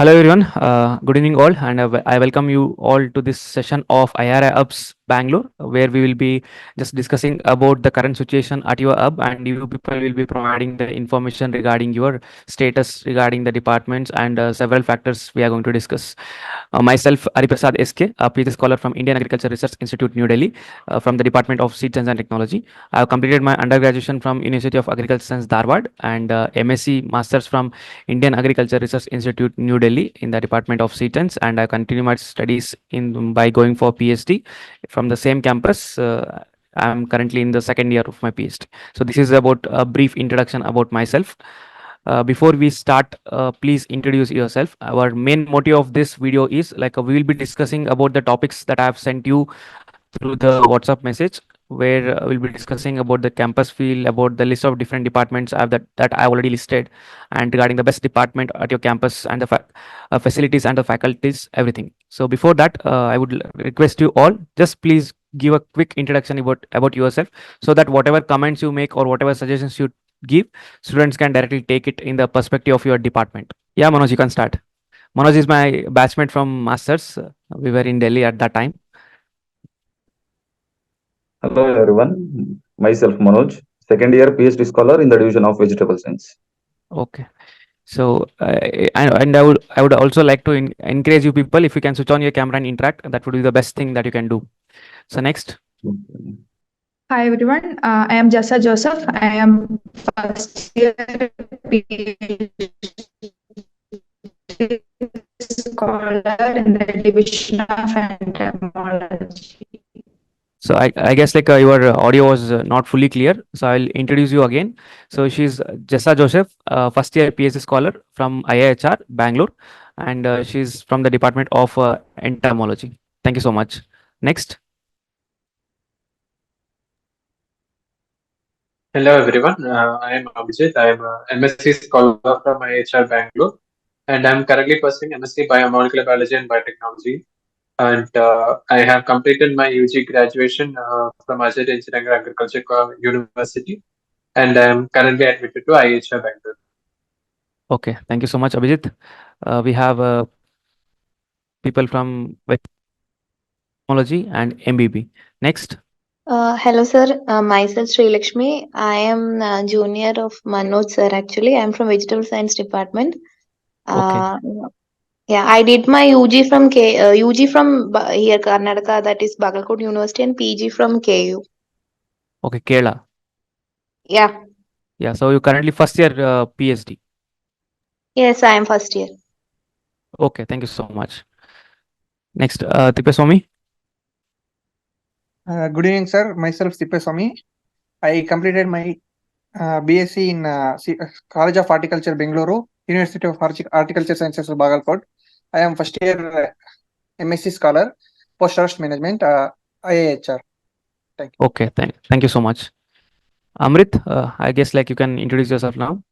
Hello everyone, good evening all, and I welcome you all to this session of IARI-Hubs Bangalore, where we will be just discussing about the current situation at your hub, and you people will be providing the information regarding your status regarding the departments and several factors we are going to discuss. Myself, Ariprasad SK, a PhD scholar from Indian Agriculture Research Institute, New Delhi, from the Department of Seed Science and Technology. I have completed my undergraduation from University of Agriculture Science, Dharwad, and MSc Masters from Indian Agriculture Research Institute, New Delhi, in the Department of Seed Science, and I continue my studies in by going for PhD from the same campus. I'm currently in the second year of my PhD. So this is about a brief introduction about myself. Before we start, please introduce yourself. Our main motive of this video is we will be discussing about the topics that I have sent you through the WhatsApp message, where we'll be discussing about the campus feel, about the list of different departments that I already listed, and regarding the best department at your campus and the facilities and the faculties, everything. So before that, I would request you all just please give a quick introduction about yourself, so that whatever comments you make or whatever suggestions you give, students can directly take it in the perspective of your department. Yeah, Manoj, you can start. Manoj is my batchmate from Masters. We were in Delhi at that time. Hello everyone, myself Manoj, second year PhD scholar in the division of vegetable science. Okay. So, and I would also like to encourage you people, if you can switch on your camera and interact, that would be the best thing that you can do. So next. Hi everyone, I am Jessa Joseph. I am first year PhD scholar in the division of entomology. So I guess your audio was not fully clear. So I'll introduce you again. So she's Jessa Joseph, first year PhD scholar from IIHR Bangalore, and she's from the Department of Entomology. Thank you so much. Next. Hello everyone, I am Abhijit. I am a MSc scholar from IHR Bangalore, and I am currently pursuing MSc Biomolecular Biology and Biotechnology. And I have completed my UG graduation from Ajay Engineering and Agriculture University, and I am currently admitted to IHR Bangalore. Okay, thank you so much, Abhijit. We have people from Technology and MBB. Next. Hello, sir. Myself, Sri Lakshmi. I am junior of Manoj, sir. Actually, I am from Vegetable Science Department. Okay. Yeah, I did my UG from UG from here, Karnataka, that is Bagalkot University, and PG from KU. Okay, Kerala. Yeah. Yeah, so you currently first year PhD. Yes, I am first year. Okay, thank you so much. Next, Tipeswamy. Good evening, sir. Myself, Tipeswamy. I completed my BSc in College of Horticulture, Bengaluru, University of Horticulture Sciences, Bagalkot. I am first year MSc scholar, post-harvest management, IAHR. Thank you. Okay, thank you so much. Amrit, I guess you can introduce yourself now.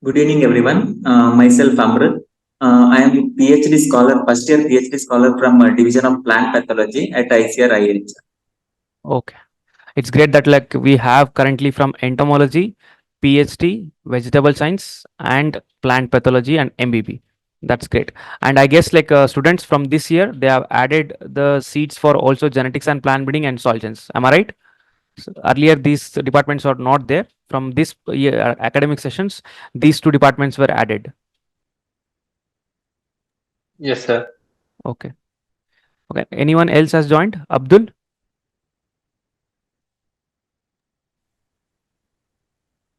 Good evening, everyone. Myself, Amrit. I am PhD scholar, first year PhD scholar from Division of Plant Pathology at ICAR-iihr. Okay, it's great that we have currently from entomology, PhD, vegetable science, and plant pathology and MBB. That's great. And I guess students from this year, they have added the seats for also genetics and plant breeding and soil science. Am I right? So earlier, these departments are not there. From this year, academic sessions, these two departments were added. Yes, sir. Okay. Okay. Anyone else has joined? Abdul?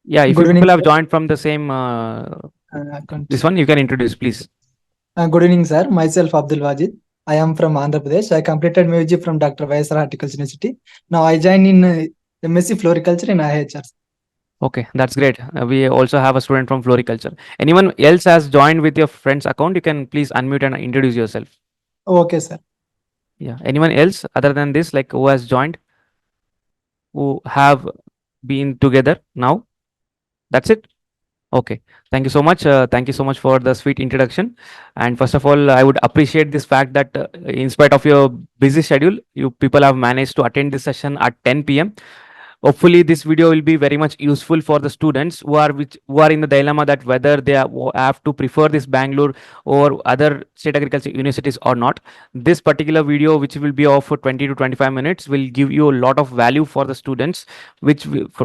Yeah, if you people have joined from the same this one, you can introduce, please. Good evening, sir. Myself, Abdul Wajid. I am from Andhra Pradesh. I completed my UG from Dr. YSR Horticulture University. Now I join in MSc Floriculture in IHR. Okay, that's great. We also have a student from floriculture. Anyone else has joined with your friend's account? You can please unmute and introduce yourself. Okay, sir. Yeah. Anyone else other than this, who has joined, who have been together now? That's it. Okay. Thank you so much. Thank you so much for the sweet introduction. And first of all, I would appreciate this fact that in spite of your busy schedule, you people have managed to attend this session at 10 p.m. hopefully this video will be very much useful for the students who are in the dilemma that whether they have to prefer this Bangalore or other state agriculture universities or not. This particular video, which will be of for 20 to 25 minutes, will give you a lot of value for the students,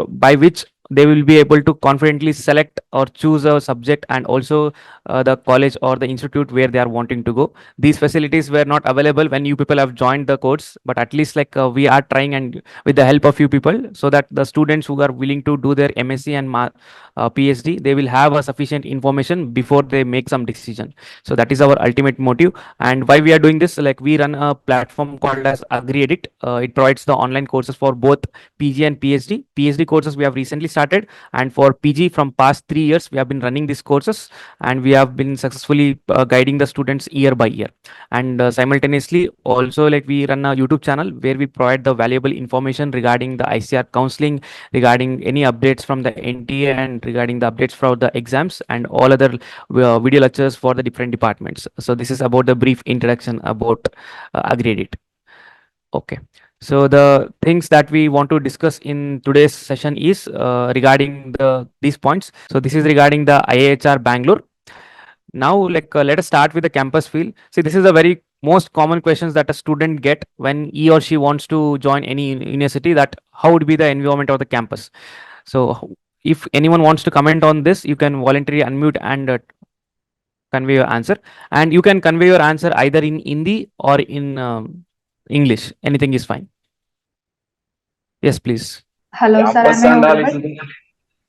by which they will be able to confidently select or choose a subject, and also the college or the institute where they are wanting to go. These facilities were not available when you people have joined the course, but at least like we are trying, and with the help of you people, so that the students who are willing to do their MSc and PhD, they will have a sufficient information before they make some decision. So that is our ultimate motive. And why we are doing this, like we run a platform called as AgriAddict. It provides the online courses for both PG and PhD courses we have recently started, and for PG from past 3 years we have been running these courses, and we have been successfully guiding the students year by year. And simultaneously also, like we run a YouTube channel where we provide the valuable information regarding the ICR counseling, regarding any updates from the NTA, and regarding the updates for the exams, and all other video lectures for the different departments. So this is about the brief introduction about AgriAddict. Okay. So the things that we want to discuss in today's session is regarding these points. So this is regarding the IAHR Bangalore. Now, like let us start with the campus feel. See, this is a very most common questions that a student get when he or she wants to join any university. That how would be the environment of the campus? So if anyone wants to comment on this, you can voluntarily unmute and convey your answer. And you can convey your answer either in Hindi or in English. Anything is fine. Yes, please. Hello, sir. Campus Am I and all audible? is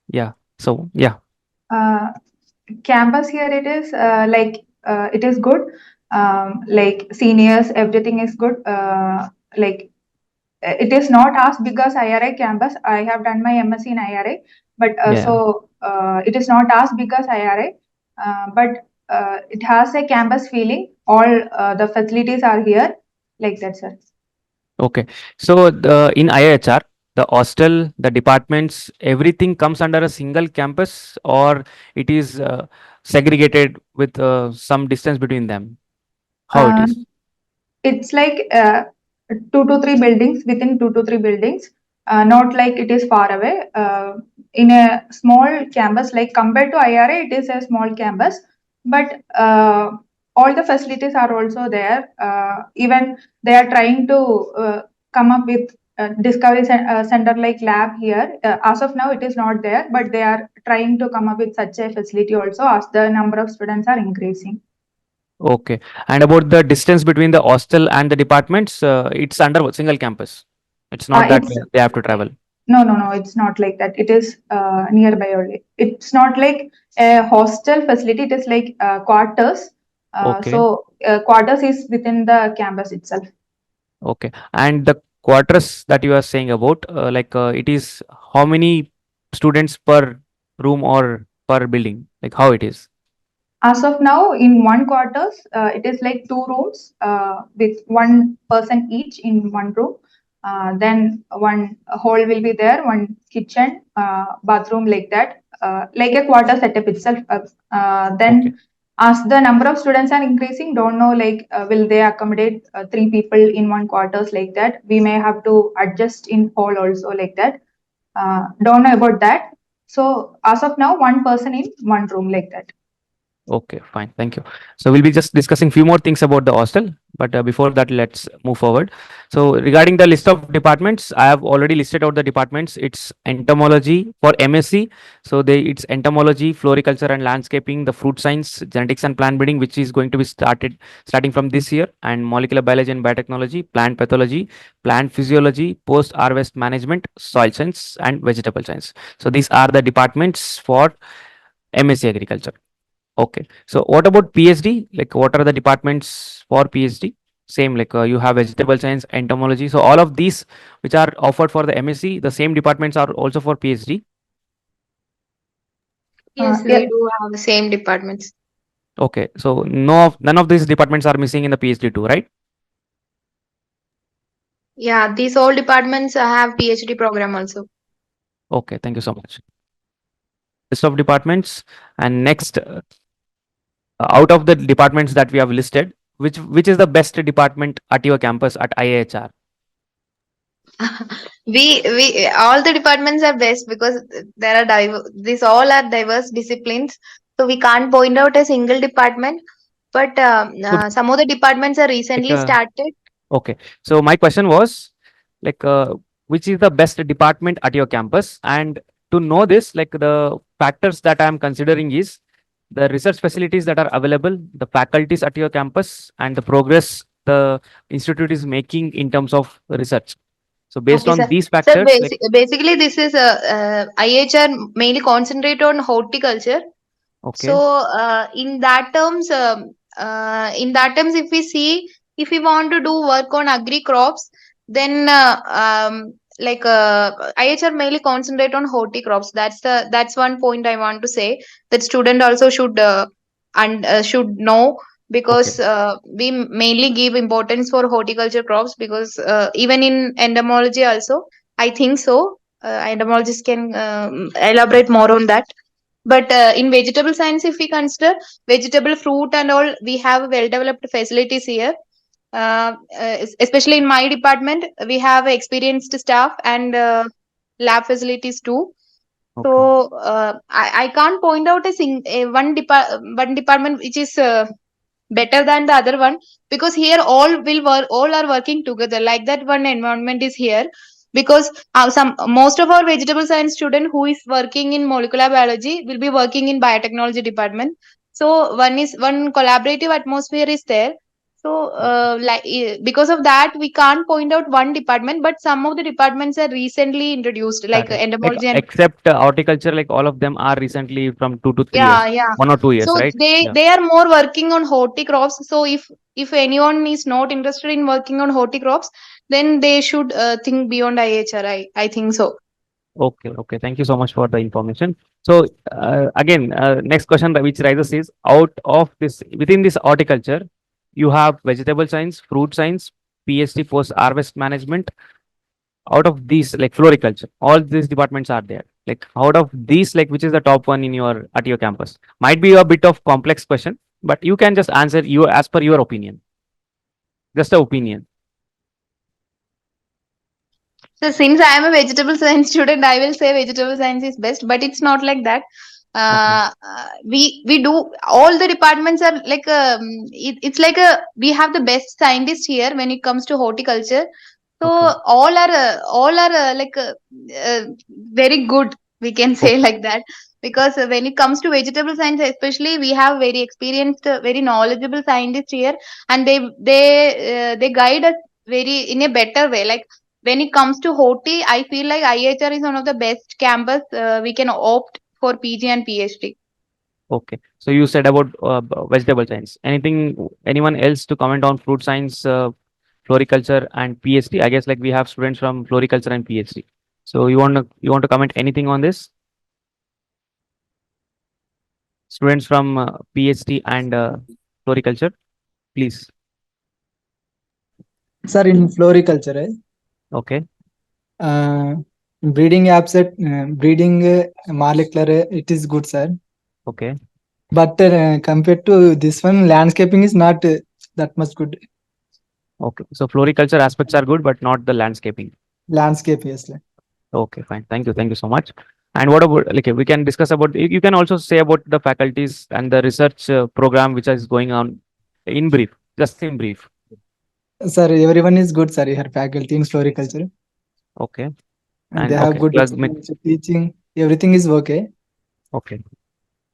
Yeah. So yeah. Campus here it is it is good. Like seniors, everything is good. Like it is not as big as IRI campus. I have done my MSc in IRI, but Yeah. it is not as big as IRI. But it has a campus feeling. All the facilities are here, like that, sir. Okay. So in IHR, the hostel, the departments, everything comes under a single campus, or it is segregated with some distance between them? How it is? It's like 2 to 3 buildings, within 2 to 3 buildings. Not like it is far away. In a small campus, like compared to IRA, it is a small campus, but all the facilities are also there. Even they are trying to come up with discovery center like lab here. As of now, it is not there, but they are trying to come up with such a facility also as the number of students are increasing. Okay. And about the distance between the hostel and the departments, it's under a single campus. It's not that It's they have to travel. No, it's not like that. It is nearby only. It's not like a hostel facility. It is like quarters. Okay. So quarters is within the campus itself. Okay. And the quarters that you are saying about, it is how many students per room or per building? Like how it is? As of now, in one quarters, it is like 2 rooms with one person each in one room. Then one hall will be there, one kitchen, bathroom, like that, like a quarter setup itself. Then Okay. as the number of students are increasing, don't know like will they accommodate 3 people in one quarters like that. We may have to adjust in hall also like that. Don't know about that. So as of now, one person in one room like that. Okay, fine. Thank you. So we'll be just discussing few more things about the hostel, but before that, let's move forward. So regarding the list of departments, I have already listed out the departments. It's entomology for MSc. So it's entomology, floriculture and landscaping, the fruit science, genetics and plant breeding, which is going to be starting from this year, and molecular biology and biotechnology, plant pathology, plant physiology, post harvest management, soil science, and vegetable science. So these are the departments for MSc agriculture. Okay. So what about PhD? Like what are the departments for PhD? Same, like you have vegetable science, entomology. So all of these which are offered for the MSc, the same departments are also for PhD. Yes, Yeah. we do have the same departments. Okay. So none of these departments are missing in the PhD too, right? Yeah, these all departments have PhD program also. Okay. Thank you so much. List of departments, and next, out of the departments that we have listed, which is the best department at your campus at IAHR? We all the departments are best because there are these all are diverse disciplines, so we can't point out a single department. But Could some of the departments are like recently started. okay. So my question was like which is the best department at your campus? And to know this, like the factors that I am considering is the research facilities that are available, the faculties at your campus, and the progress the institute is making in terms of research. So based Okay, on sir. these Sir, factors, like basically, this is IHR mainly concentrate on horticulture. So, okay, in that terms, if we see, if we want to do work on agri crops, then IHR mainly concentrate on horti crops. That's one point I want to say that student also should and should know, okay, because we mainly give importance for horticulture crops, because even in entomology also, I think so. Entomologists can elaborate more on that. But in vegetable science, if we consider vegetable, fruit, and all, we have well developed facilities here. Especially in my department, we have experienced staff and lab facilities too. okay, So I can't point out one department which is better than the other one, because here all are working together, like that one environment is here. Because some most of our vegetable science student who is working in molecular biology will be working in biotechnology department. So one collaborative atmosphere is there. So because of that, we can't point out one department, but some of the departments are recently introduced, like got it. Like entomology and except horticulture, like all of them are recently from 2 to 3 years, yeah, yeah. 1 or 2 years, So right? Yeah. they are more working on horticrops. So if anyone is not interested in working on horticrops, then they should think beyond IHR. I think so. Okay, okay. Thank you so much for the information. So again, next question which rises is out of this within this horticulture, you have vegetable science, fruit science, PhD post harvest management. Out of these, like floriculture, all these departments are there. Like out of these, like which is the top one in your at your campus? Might be a bit of complex question, but you can just answer you as per your opinion. Just a opinion. So since I am a vegetable science student, I will say vegetable science is best, but it's not like that. Okay. We do all the departments are like it's like a we have the best scientists here when it comes to horticulture. So Okay. all are uh, very good. We can say Okay. like that, because when it comes to vegetable science, especially, we have very experienced, very knowledgeable scientists here, and they guide us very in a better way. Like when it comes to Hoti, I feel like IHR is one of the best campus. We can opt for PG and PhD. Okay. So you said about vegetable science. Anything? Anyone else to comment on fruit science, floriculture, and PhD? I guess like we have students from floriculture and PhD. So you want to comment anything on this? Students from PhD and floriculture, please. Sir, in floriculture, Okay. breeding abset, breeding molecular, it is good, sir. Okay. But compared to this one, landscaping is not that much good. Okay. So floriculture aspects are good, but not the landscaping. Landscape, yes, sir. Okay, fine. Thank you. Thank you so much. And what about, like, we can discuss about, you can also say about the faculties and the research program which is going on in brief, just in brief. Sir, everyone is good, sir. Here faculty in floriculture, Okay. and And they have okay. good experience teaching. Everything is okay. Okay.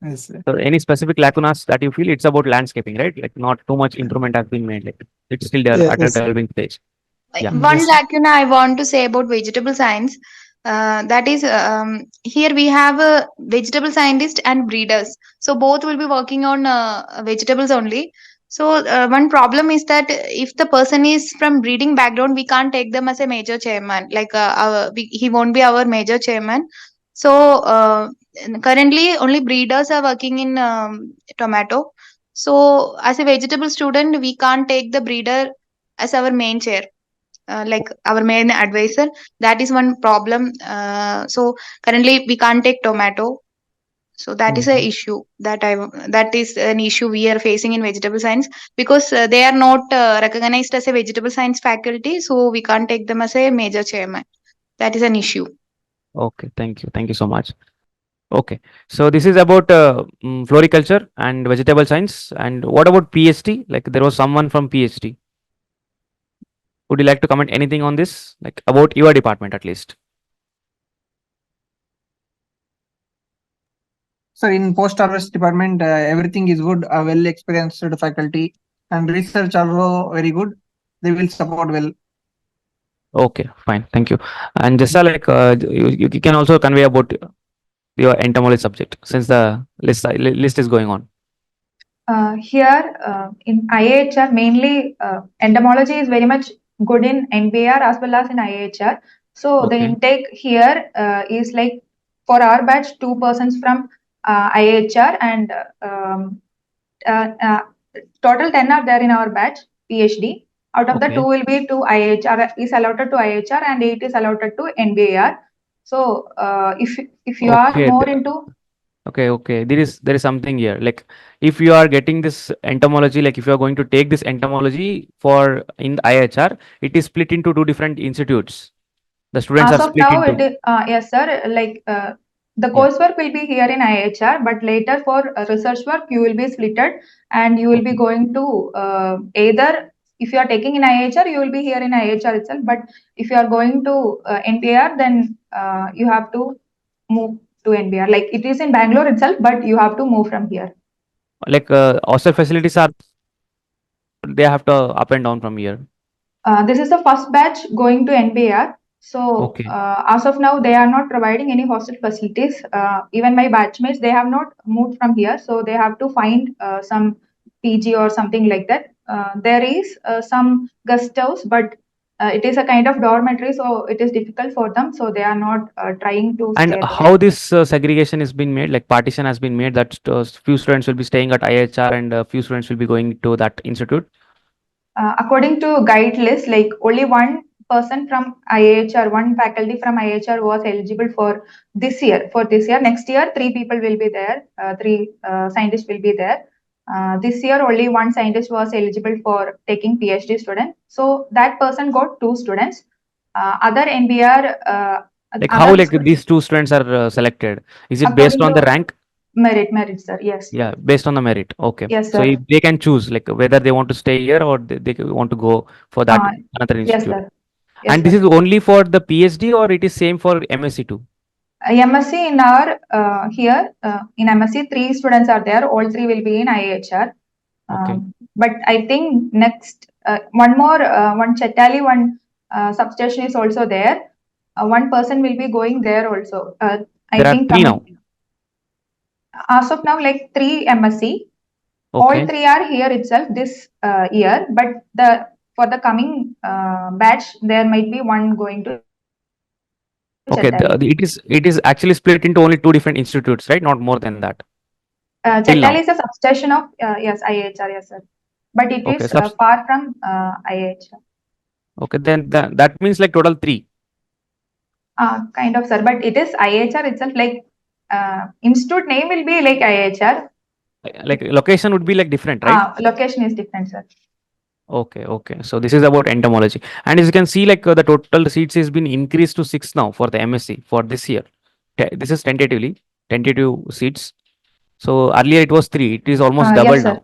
Yes, sir. So any specific lacunas that you feel it's about landscaping, right? Like not too much improvement has been made. Like it's still there at a Yes, developing stage. Yeah. One yes, sir. lacuna I want to say about vegetable science, that is, here we have a vegetable scientist and breeders. So both will be working on vegetables only. So one problem is that if the person is from breeding background, we can't take them as a major chairman. Like he won't be our major chairman. So currently only breeders are working in tomato. So as a vegetable student, we can't take the breeder as our main chair, like our main advisor. That is one problem. So currently we can't take tomato. So that is a issue that is an issue we are facing in vegetable science, because they are not recognized as a vegetable science faculty, so we can't take them as a major chairman. That is an issue. Okay, thank you so much. Okay, so this is about floriculture and vegetable science. And what about PhD? Like there was someone from PhD. Would you like to comment anything on this, like about your department at least? Sir, in post-harvest department, everything is good. A well-experienced faculty and research also very good. They will support well. Okay, fine, thank you. And just like you can also convey about your entomology subject since the list is going on. Here in IAHR, mainly entomology is very much good in NBR as well as in IAHR. So the Okay. intake here is like for our batch, 2 persons from IAHR and uh, uh, total 10 are there in our batch, PhD. Out of the Okay. 2 will be to IHR, is allotted to IHR and 8 is allotted to NBAR. So if you are Okay. more into Okay. There is something here. Like if you are getting this entomology, like if you are going to take this entomology for in the IHR, it is split into two different institutes. The students as are of split now, it into. is, yes, sir. Like the Yeah. coursework will be here in IHR, but later for research work, you will be splitted and you will be Okay. going to either if you are taking in IHR, you will be here in IHR itself. But if you are going to NPR, then you have to move to NBR. Like it is in Bangalore itself, but you have to move from here. Like hostel facilities are they have to up and down from here. This is the first batch going to NBR. So Okay. as of now, they are not providing any hostel facilities. Even my batchmates, they have not moved from here, so they have to find some PG or something like that. There is some guest house, but it is a kind of dormitory, so it is difficult for them. So they are not trying to And stay there. how this segregation has been made, like partition has been made that few students will be staying at IHR and few students will be going to that institute. According to guide list, like only one person from IHR, one faculty from IHR was eligible for this year. For this year, next year, 3 people will be there. 3 scientists will be there. This year, only one scientist was eligible for taking PhD student. So that person got 2 students. Other NBR, Like how other like these two students are selected? Is it based according on the to rank? merit, sir. Yes, Yeah, based on the merit. Okay. yes, So if sir. they can choose like whether they want to stay here or they want to go for that Uh, another yes, institute. sir. Yes, And this sir. is only for the PhD or it is same for MSc too? MSc in our here in MSc, 3 students are there. All 3 will be in IHR. Okay. But I think next one more one Chetali one substation is also there. One person will be going there also. I There are think three now. coming as of now, like 3 MSc. All Okay. 3 are here itself this year. But the for the coming batch, there might be one going to Okay. Chetali. It is actually split into only two different institutes, right? Not more than that. Till Chetali now. is a substation of yes IHR, yes, sir. But it Okay. is far from IHR. Okay. Then that means like total three. Kind of, sir. But it is IHR itself. Like institute name will be like IHR. Like location would be like different, right? Location is different, sir. Okay. So this is about entomology. And as you can see, like the total seats has been increased to 6 now for the MSc for this year. This is tentative seats. So earlier it was 3. It is almost Yes, double sir. now.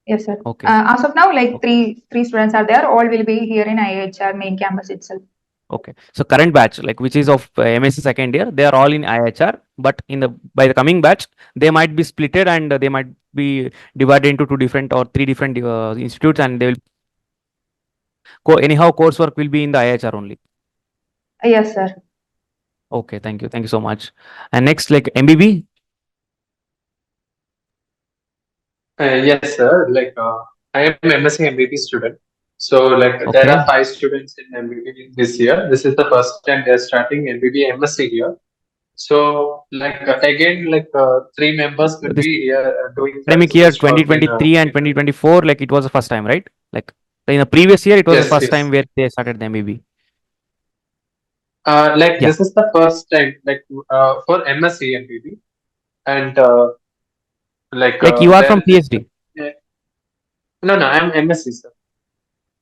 Yes, sir. Okay. As of now, like three students are there. All will be here in IHR main campus itself. Okay. So current batch, like which is of MSc second year, they are all in IHR. But by the coming batch, they might be splitted and they might be divided into two different or three different institutes, and they will anyhow coursework will be in the IHR only. Yes, sir. Okay. Thank you so much. And next, like MBB. Yes, sir. Like I am MSc MBB student. So like there Okay. are 5 students in MBB this year. This is the first time they are starting MBB MSc here. So like again, like 3 members will This be here doing academic year research work in 2023 and 2024, like it was the first time, right? Like in the previous year, it was the yes, first time yes. where they started the MBB. Like Yeah. this is the first time like for MSc MBB. and Like you are from PhD. No, I'm MSc, sir.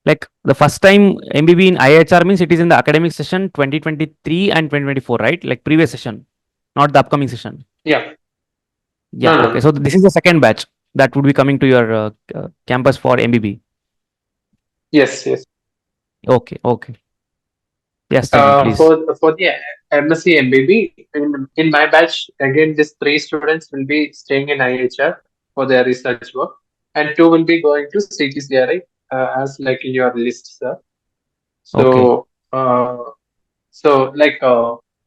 Like the first time MBB in IHR means it is in the academic session 2023 and 2024, right? Like previous session, not the upcoming session. Yeah. Yeah. No. Okay. So this is the second batch that would be coming to your campus for MBB. Yes. Okay. Okay. Yes, tell me, please. For the MSc MBB, in my batch, again, these 3 students will be staying in IHR for their research work, and 2 will be going to CTCRI as like in your list, sir. So, like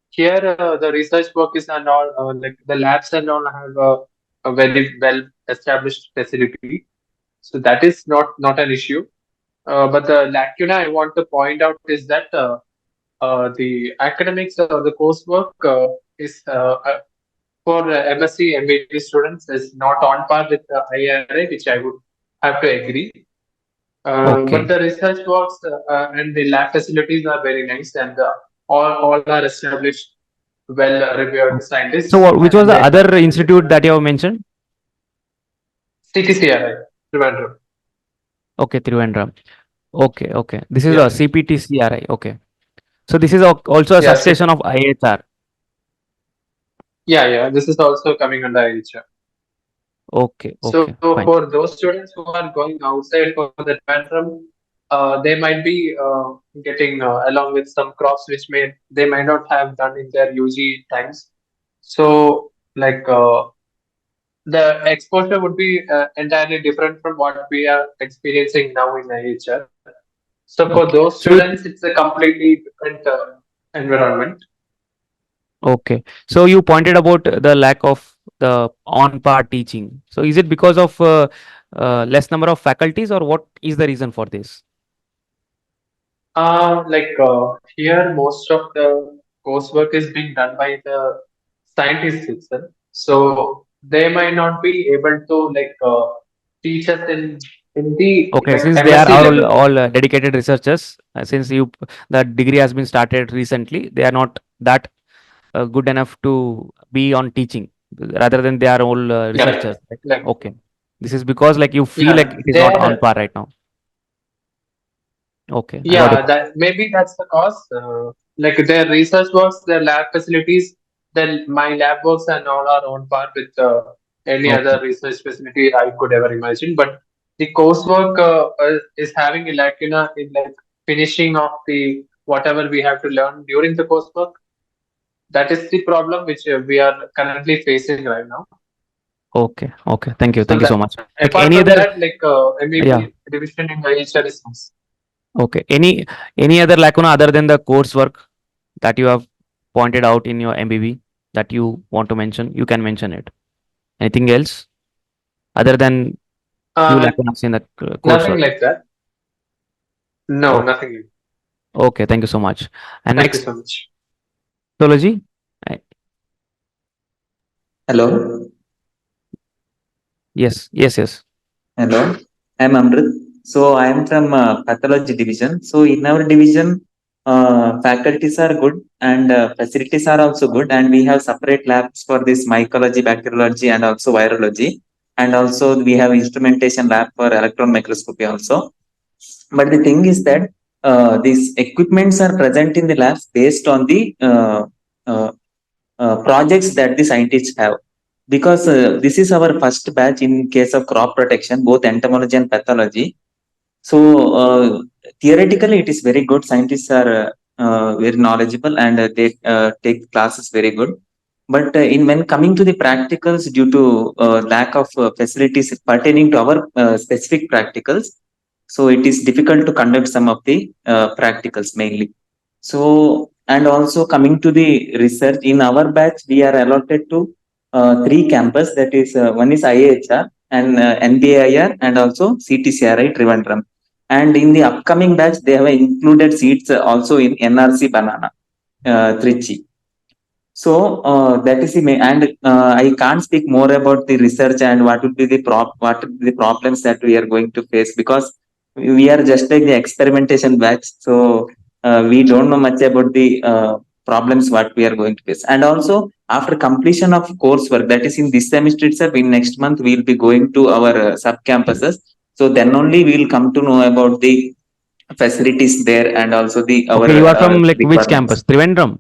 here, the research work is and all like the labs and all have a very well established facility, so that is not an issue. But the lacuna I want to point out is that the academics or the coursework is for MSc MBA students is not on par with the IRA, which I would have to agree. But the research works and the lab facilities are very nice, and all are established, well revered scientists. So, which was the And other institute that you have mentioned? CTCRI, Trivandrum. Okay, Trivandrum. Okay. This is Yeah. a CPTCRI. Okay. So this is also a Yeah, substation of IHR. Yeah. This is also coming under IHR. Okay. So Fine. for those students who are going outside for the Trivandrum, they might be getting along with some crops which they might not have done in their UG times. So like the exposure would be entirely different from what we are experiencing now in IHR. So for those students, it's a completely different environment. Okay. So you pointed about the lack of the on-par teaching. So is it because of less number of faculties, or what is the reason for this? Here, most of the coursework is being done by the scientists itself. So they might not be able to teach us in the Okay, like since they MSc are level. all dedicated researchers, since the degree has been started recently, they are not that good enough to be on teaching, rather than they are all researchers. Like Okay, this is because like you feel like it is not on par right now. Okay, I got it. that maybe that's the cause. Like their research works, their lab facilities, then my lab works and all are on par with any other research facility I could ever imagine. But the coursework is having a lacuna in like finishing off the whatever we have to learn during the coursework. That is the problem which we are currently facing right now. Okay. Thank you so much. Like Apart any from other, that, like MBB division in IHR is nice. okay, any other lacuna other than the coursework that you have pointed out in your MBB that you want to mention? You can mention it. Anything else other than few lacunas in the coursework? Nothing like that. No, nothing. Okay, thank you so much. And Thank next, you so much. pathology. Hello. Yes. Hello. I'm Amrit. So I am from pathology division. So in our division, faculties are good and facilities are also good, and we have separate labs for this mycology, bacteriology, and also virology, and also we have instrumentation lab for electron microscopy also. But the thing is that these equipments are present in the labs based on the projects that the scientists have, because this is our first batch in case of crop protection, both entomology and pathology. So theoretically it is very good. Scientists are very knowledgeable, and they take classes very good. But in when coming to the practicals, due to lack of facilities pertaining to our specific practicals, so it is difficult to conduct some of the practicals mainly. So, and also coming to the research, in our batch we are allotted to 3 campus, that is one is IHR and NBIR and also CTCRI Trivandrum. And in the upcoming batch, they have included seats also in NRC Banana, Trichy. So that is the main, and I can't speak more about the research and what would be the problems that we are going to face, because we are just like the experimentation batch. So we don't know much about the problems what we are going to face. And also after completion of coursework, that is in this semester itself, in next month, we'll be going to our sub campuses. So then only we'll come to know about the facilities there and also the our Okay, you are from like which requirements. campus? Trivandrum.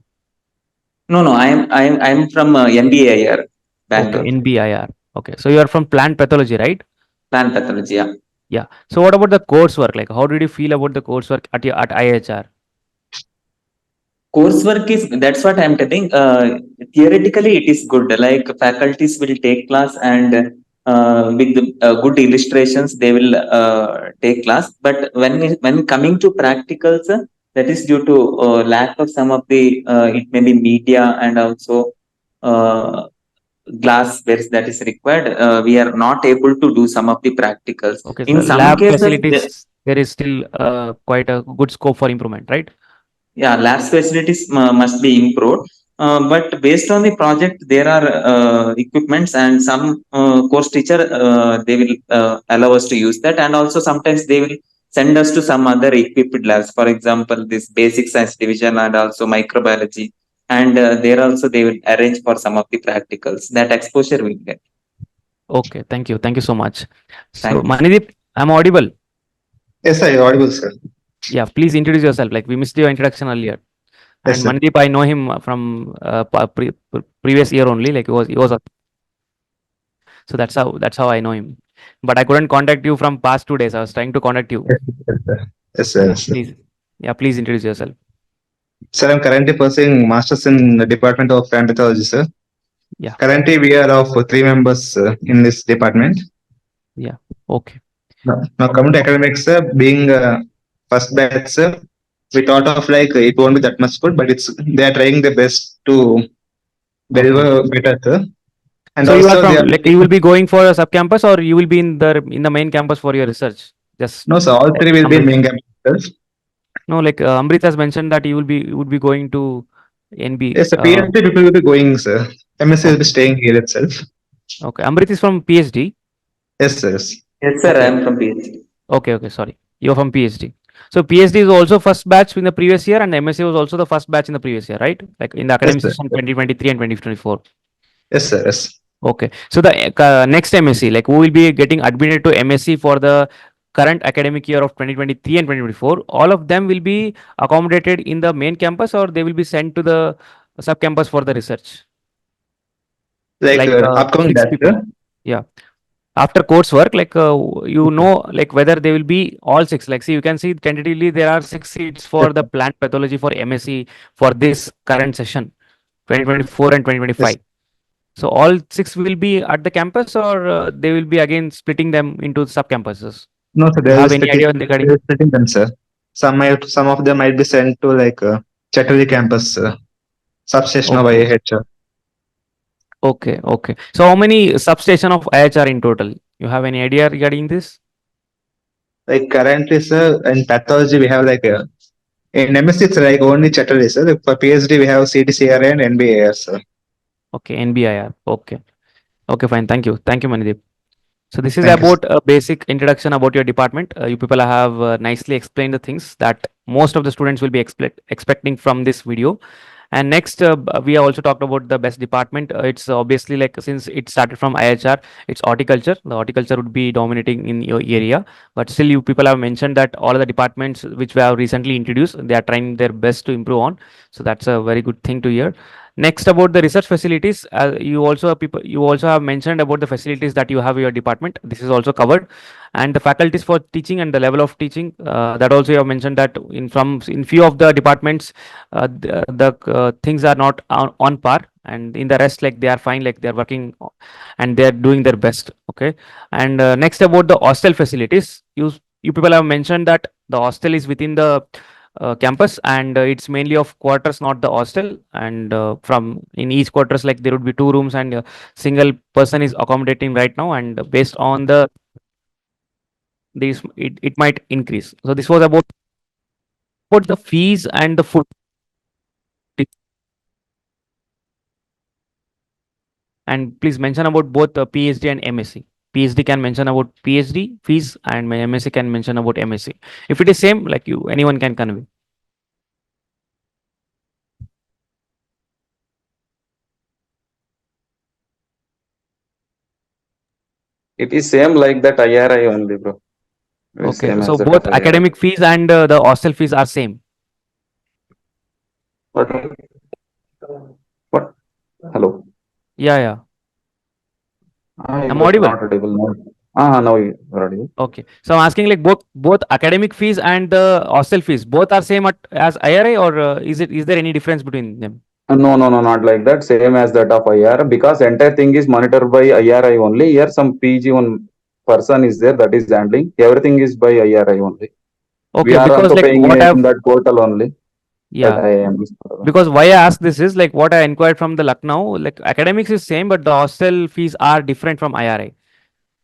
No, I'm from NBIR, Okay, Bangalore. NBIR. Okay, so you are from plant pathology, right? Plant pathology, yeah. Yeah. So what about the coursework? Like, how did you feel about the coursework at your at IHR? Coursework is, that's what I'm telling. Theoretically, it is good. Like faculties will take class and with the, good illustrations, they will take class. But when coming to practicals, that is due to lack of some of the it may be media and also uh, glassware that is required. We are not able to do some of the practicals. Okay, In so some lab cases, facilities, there is still quite a good scope for improvement, right? yeah, labs facilities must be improved. But based on the project, there are equipments and some course teacher they will allow us to use that, and also sometimes they will send us to some other equipped labs. For example, this basic science division and also microbiology, and there also they will arrange for some of the practicals. That exposure we get. Okay, thank you so much. So Thank you. Manideep, I'm audible. Yes, sir, you're audible, sir. Yeah, please introduce yourself. Like we missed your introduction earlier. Yes, And sir. Mandeep, I know him from previous year only. Like he was so that's how I know him. But I couldn't contact you from past 2 days. I was trying to contact you. Yes, sir. Yes, sir. Yeah, Yes, sir. please. Yeah, please introduce yourself. Sir, I'm currently pursuing masters in the Department of Plant Pathology, sir. Yeah. Currently, we are of 3 members in this department. Yeah. Okay. Now coming to academics, sir, being first batch, sir, we thought of like it won't be that much good, but it's they are trying their best to deliver better, sir. And So you are also they from are like you will be going for a sub campus or you will be in the main campus for your research? Just no, sir. All three will be Amrit. main campus. No, like Amrit has mentioned that you would be going to NB. Yes, sir. PhD people will be going, sir. MSc will be staying here itself. Okay. Amrit is from PhD. Yes, sir. Yes. Yes, sir. Okay. I am from PhD. Okay. Sorry. You're from PhD. So PhD is also first batch in the previous year, and MSc was also the first batch in the previous year, right? Like in the Yes, academic sir. session 2023 and 2024. Yes, sir. Yes. Okay. So the next MSc, like who will be getting admitted to MSc for the current academic year of 2023 and 2024, all of them will be accommodated in the main campus or they will be sent to the sub campus for the research? Like Like upcoming 6 batch, people. sir. Yeah. After coursework, like like whether they will be all six. Like see, you can see tentatively there are 6 seats for the plant pathology for MSc for this current session, 2024 and 2025. Yes. So all 6 will be at the campus, or they will be again splitting them into sub campuses. No, sir. You have any idea regarding? They will splitting them, sir. Some of them might be sent to like Chatterjee campus, substation of Okay, IAH. okay. So how many substation of IHR in total? You have any idea regarding this? Like currently, sir, in pathology we have like in MSc it's like only Chatterjee, sir. For PhD we have CTCR and NBAR, sir. Okay, NBIR. Okay, fine. Thank you, Manideep. So this is Thank you, sir. about a basic introduction about your department. You people have nicely explained the things that most of the students will be expecting from this video. And next, we also talked about the best department. It's obviously like since it started from IHR, it's horticulture. The horticulture would be dominating in your area. But still, you people have mentioned that all of the departments which we have recently introduced, they are trying their best to improve on. So that's a very good thing to hear. Next, about the research facilities, you also have mentioned about the facilities that you have in your department. This is also covered, and the faculties for teaching and the level of teaching. That also you have mentioned that in few of the departments, the things are not on par, and in the rest, like they are fine, like they are working and they are doing their best. Okay, and next about the hostel facilities, you people have mentioned that the hostel is within the campus and it's mainly of quarters, not the hostel, and from in each quarters like there would be 2 rooms and a single person is accommodating right now, and based on it might increase. So this was about the fees and the food, and please mention about both the PhD and MSc. PhD can mention about PhD fees and MSc can mention about MSc. If it is same, like anyone can convey. It is same like that IRI only, bro. Very Okay, same so as that both of IRI. academic fees and the hostel fees are same. What? What? Hello. Yeah, yeah. I I'm was audible. not audible now. Now you are audible. Okay, so I'm asking like both academic fees and the hostel fees both are same as IRA, or is there any difference between them? No, no, no, not like that. Same as that of IR, because entire thing is monitored by IRI only. Here, some PG one person is there that is handling. Everything is by IRI only. We Okay, are because also like paying what in I've that portal only. That yeah, I am. because why I ask this is like what I inquired from the Lucknow, like academics is same, but the hostel fees are different from IRA.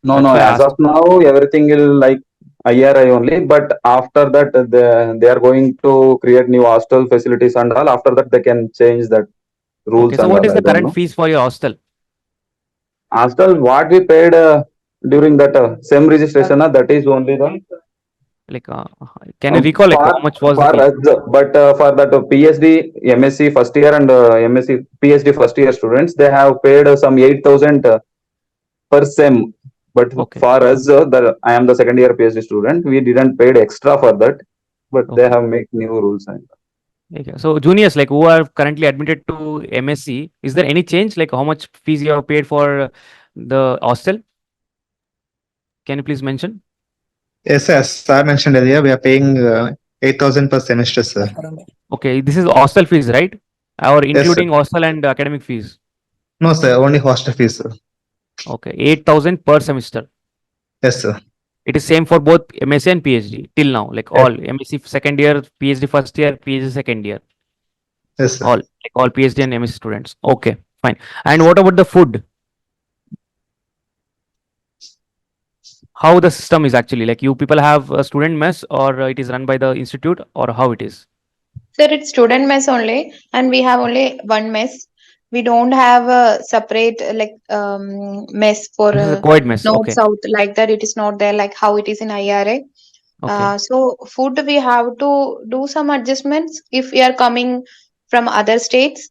No, That's no. why I As asked. of now, everything will like IRI only. But after that, they are going to create new hostel facilities and all. After that, they can change that Okay, rules so and what all. is I the don't current know. fees for your hostel? Hostel, what we paid during that SEM registration, that is only the Like, can you recall like for how much was the for fee? us, but for that PhD, MSc first year and MSc PhD first year students, they have paid some 8,000 per SEM. But Okay, for us, I am the second year PhD student. We didn't paid extra for that, but they okay. have make new rules and Okay. So juniors like who are currently admitted to MSc, is there any change like how much fees you have paid for the hostel? Can you please mention? Yes, as sir mentioned earlier, we are paying 8,000 per semester, sir. Okay, this is hostel fees, right? Or Yes, sir. including hostel and academic fees. No, sir, only hostel fees, sir. Okay, 8,000 per semester. Yes, sir. It is same for both MSc and PhD till now, like Yes, all MSc second year, PhD first year, PhD second year, yes, sir. all like all PhD and MSc students. Okay, fine. And what about the food? How the system is actually like you people have a student mess, or it is run by the institute, or how it is? Sir, it's student mess only, and we have only one mess. We don't have a separate mess for This is a co-ed mess. north Okay, south like that. It is not there like how it is in IRA. okay, So food we have to do some adjustments if we are coming from other states.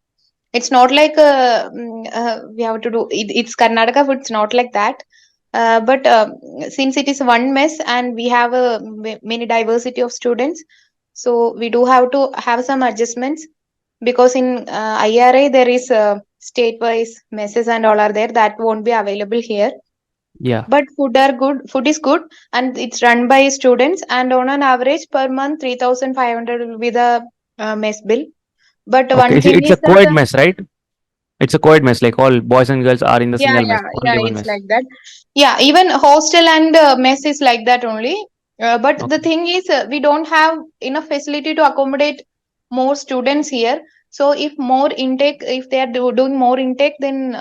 It's not like we have to do it's Karnataka food. It's not like that. But since it is one mess and we have a many diversity of students, so we do have to have some adjustments because in IRA there is state-wise messes and all are there that won't be available here. yeah. But food are good. Food is good, and it's run by students. And on an average per month, 3,500 will be the mess bill. But Okay, one thing it's a is that co-ed mess, right? It's a co-ed mess, like all boys and girls are in the yeah, single mess, yeah, yeah, only one it's mess. like that. Yeah, even hostel and mess is like that only. But the Okay. thing is, we don't have enough facility to accommodate more students here. So if more intake, if they are doing more intake, then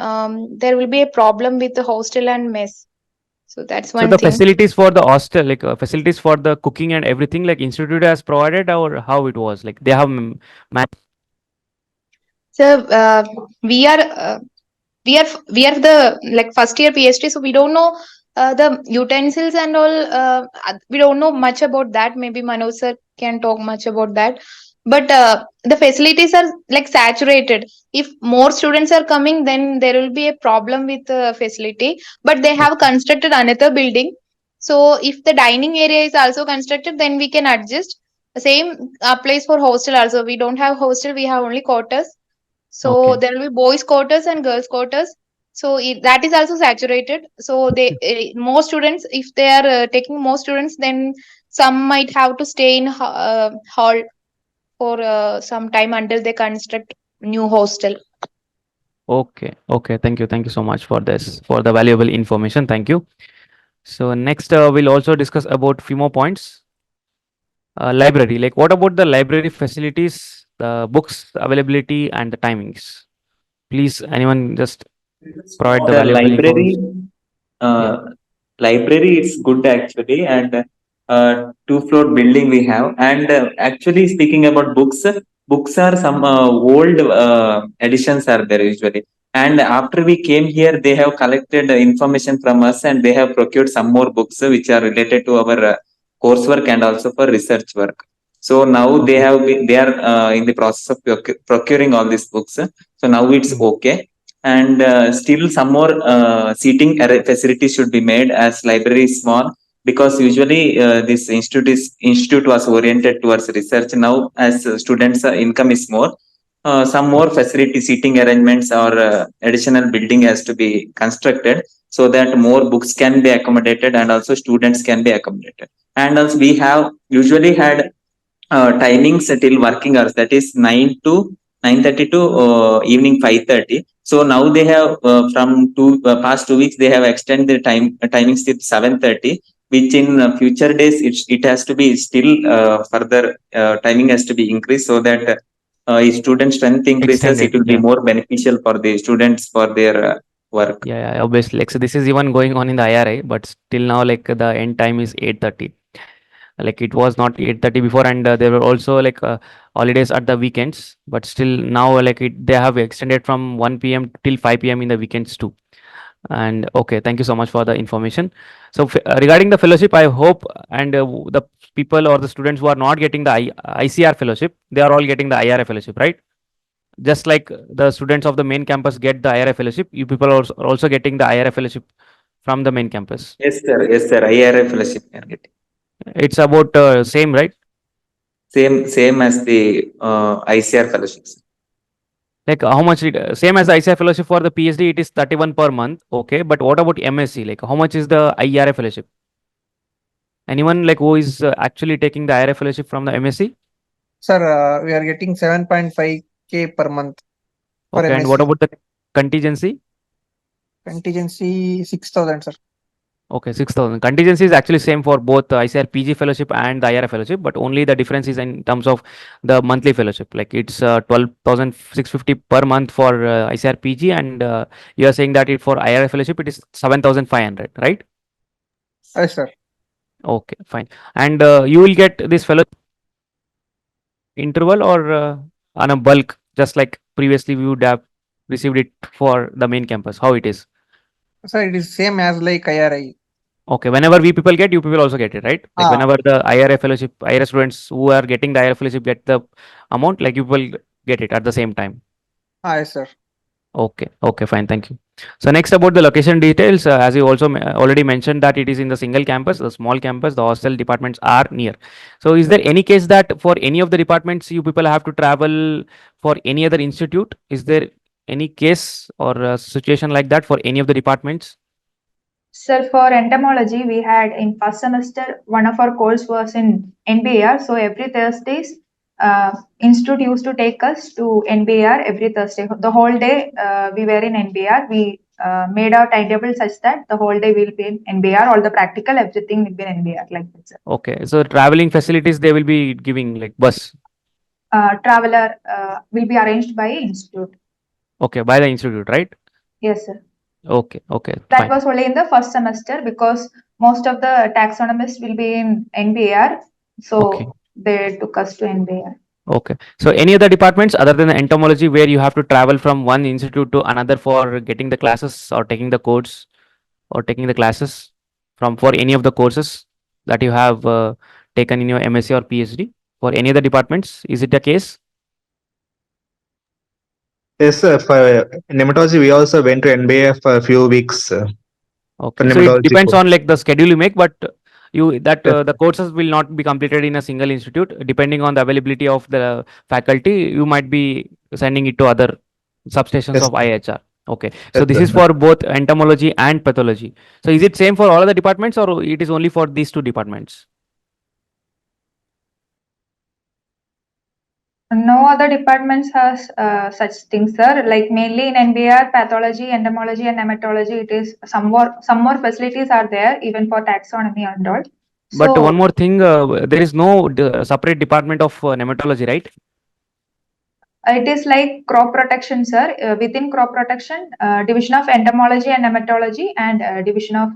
there will be a problem with the hostel and mess. So that's So one the thing. facilities for the hostel, like facilities for the cooking and everything, like institute has provided, or how it was? Like they have So we are uh, we are the like first year PhD, so we don't know the utensils and all. We don't know much about that. Maybe Manoj sir can talk much about that. But the facilities are like saturated. If more students are coming, then there will be a problem with the facility. But they have okay. constructed another building. So if the dining area is also constructed, then we can adjust. The same applies for hostel also. We don't have hostel, we have only quarters. So Okay. there will be boys quarters and girls quarters. So that is also saturated. So they more students, if they are taking more students, then some might have to stay in hall for some time until they construct new hostel. Okay. Okay. Thank you. Thank you so much for this, for the valuable information. Thank you. So next, we'll also discuss about few more points. Library, like what about the library facilities, the books availability, and the timings? Please, anyone just provide the The valuable library, information. uh, Yeah. library is good actually, and two-floor building we have. And actually speaking about books, books are some old editions are there usually. And after we came here, they have collected information from us, and they have procured some more books which are related to our coursework and also for research work. So now they Okay. have been, they are in the process of procuring all these books. So now it's Mhm. okay. and still some more seating facilities should be made as library is small, because usually this institute was oriented towards research. Now as students income is more, some more facility seating arrangements or additional building has to be constructed, so that more books can be accommodated and also students can be accommodated. And also we have usually had timings till working hours, that is 9 to 9:30 to evening 5:30. So now they have from past 2 weeks they have extended the timings till 7:30, which in future days it has to be still further timing has to be increased, so that if student strength increases, Extended, it will be yeah. more beneficial for the students for their work. Yeah, obviously. Like, so this is even going on in the IRA, but still now like the end time is 8:30. Like it was not 8:30 before, and there were also like holidays at the weekends, but still now like they have extended from 1 p.m. till 5 p.m. in the weekends too. And okay, thank you so much for the information. So regarding the fellowship, I hope and the people or the students who are not getting the ICR fellowship, they are all getting the IRA fellowship, right? Just like the students of the main campus get the IRA fellowship, you people are also getting the IRA fellowship from the main campus. Yes, sir. Yes, sir. IRA fellowship can get it. It's about same, right? Same as the ICR fellowships. Like how much same as the ICI fellowship for the PhD, it is 31 per month. Okay, but what about MSc? Like how much is the IRA fellowship? Anyone like who is actually taking the IRA fellowship from the MSc? Sir, we are getting 7.5K per month for Okay, and MSc. what about the contingency? Contingency 6,000, sir. Okay, 6,000. Contingency is actually same for both the ICR PG fellowship and the IRA fellowship, but only the difference is in terms of the monthly fellowship. Like it's 12,650 per month for ICR PG, and you are saying that it for IRA fellowship it is 7,500, right? Yes, sir. Okay, fine. And you will get this fellowship interval or on a bulk, just like previously we would have received it for the main campus. How it is? Sir, it is same as like IRI. Okay, whenever we people get, you people also get it, right? Like whenever the IRA fellowship, IRA students who are getting the IRA fellowship get the amount, like you will get it at the same time. Yes, sir. Okay, fine, thank you. So next about the location details, as you also already mentioned that it is in the single campus, the small campus, the hostel departments are near. So is there any case that for any of the departments you people have to travel for any other institute? Is there any case or situation like that for any of the departments? Sir, for entomology, we had in first semester, one of our course was in NBR. So every Thursdays, institute used to take us to NBR every Thursday. The whole day we were in NBR. We made our timetable such that the whole day will be in NBR. All the practical, everything will be in NBR like that, sir. Okay, so traveling facilities they will be giving like bus. Traveler will be arranged by institute. Okay, by the institute, right? Yes, sir. Okay, That fine. was only in the first semester because most of the taxonomists will be in NBR. So Okay. they took us to NBR. Okay. So any other departments other than the entomology where you have to travel from one institute to another for getting the classes or taking the codes or taking the classes from for any of the courses that you have taken in your MSc or PhD for any other departments? Is it the case? Yes, sir. For nematology, we also went to NBA for a few weeks. Okay. So it depends on like the schedule you make, but you that the courses will not be completed in a single institute. Depending on the availability of the faculty, you might be sending it to other substations Yes. of IHR. Okay. So Yes, this sir. is for both entomology and pathology. So is it same for all the departments or it is only for these two departments? No other departments has such things, sir. Like mainly in NBR, pathology, entomology, and nematology, it is some more facilities are there even for taxonomy and all. But So one more thing, there is no separate department of nematology, right? it is like crop protection, sir. Within crop protection, division of entomology and nematology and division of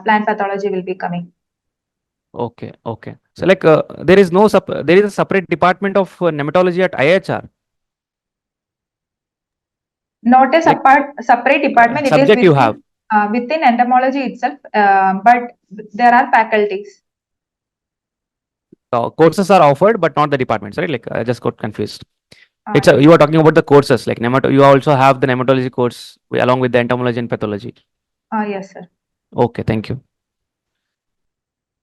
plant pathology will be coming. Okay. So like there is no there is a separate department of nematology at IHR. Not a Like, separate department. It is subject you have. within entomology itself, but there are faculties. Courses are offered, but not the departments, right? Like I just got confused. You are talking about the courses like you also have the nematology course along with the entomology and pathology. Yes, sir. Okay, thank you.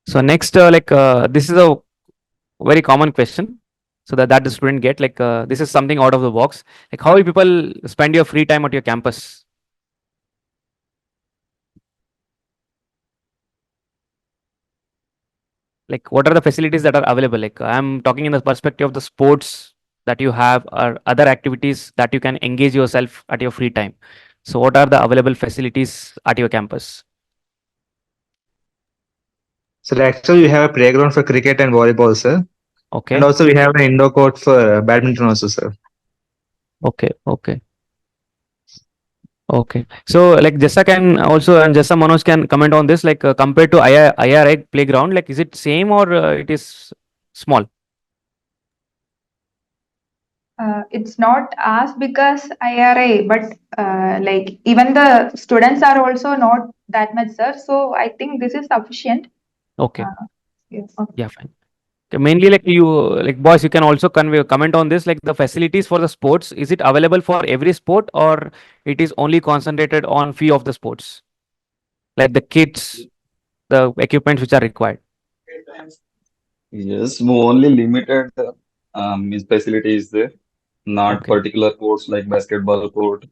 So next, this is a very common question. So that the student get this is something out of the box. Like how will people spend your free time at your campus? Like what are the facilities that are available? Like I'm talking in the perspective of the sports that you have or other activities that you can engage yourself at your free time. So what are the available facilities at your campus? So actually, we have a playground for cricket and volleyball, sir. And Okay. also we have an indoor court for badminton also, sir. Okay. Okay. Okay. So like Jessa can also and Jessa Manoj can comment on this like compared to IRI playground, like is it same or it is small? It's not as big as IRA, but like even the students are also not that much, sir. So I think this is sufficient. Okay. Yeah, okay. Yeah, fine. Okay, mainly like you like boys, you can also comment on this like the facilities for the sports. Is it available for every sport or it is only concentrated on few of the sports? Like the kits, the equipments which are required. Yes, only limited facility is there. Not Okay. particular courts like basketball court,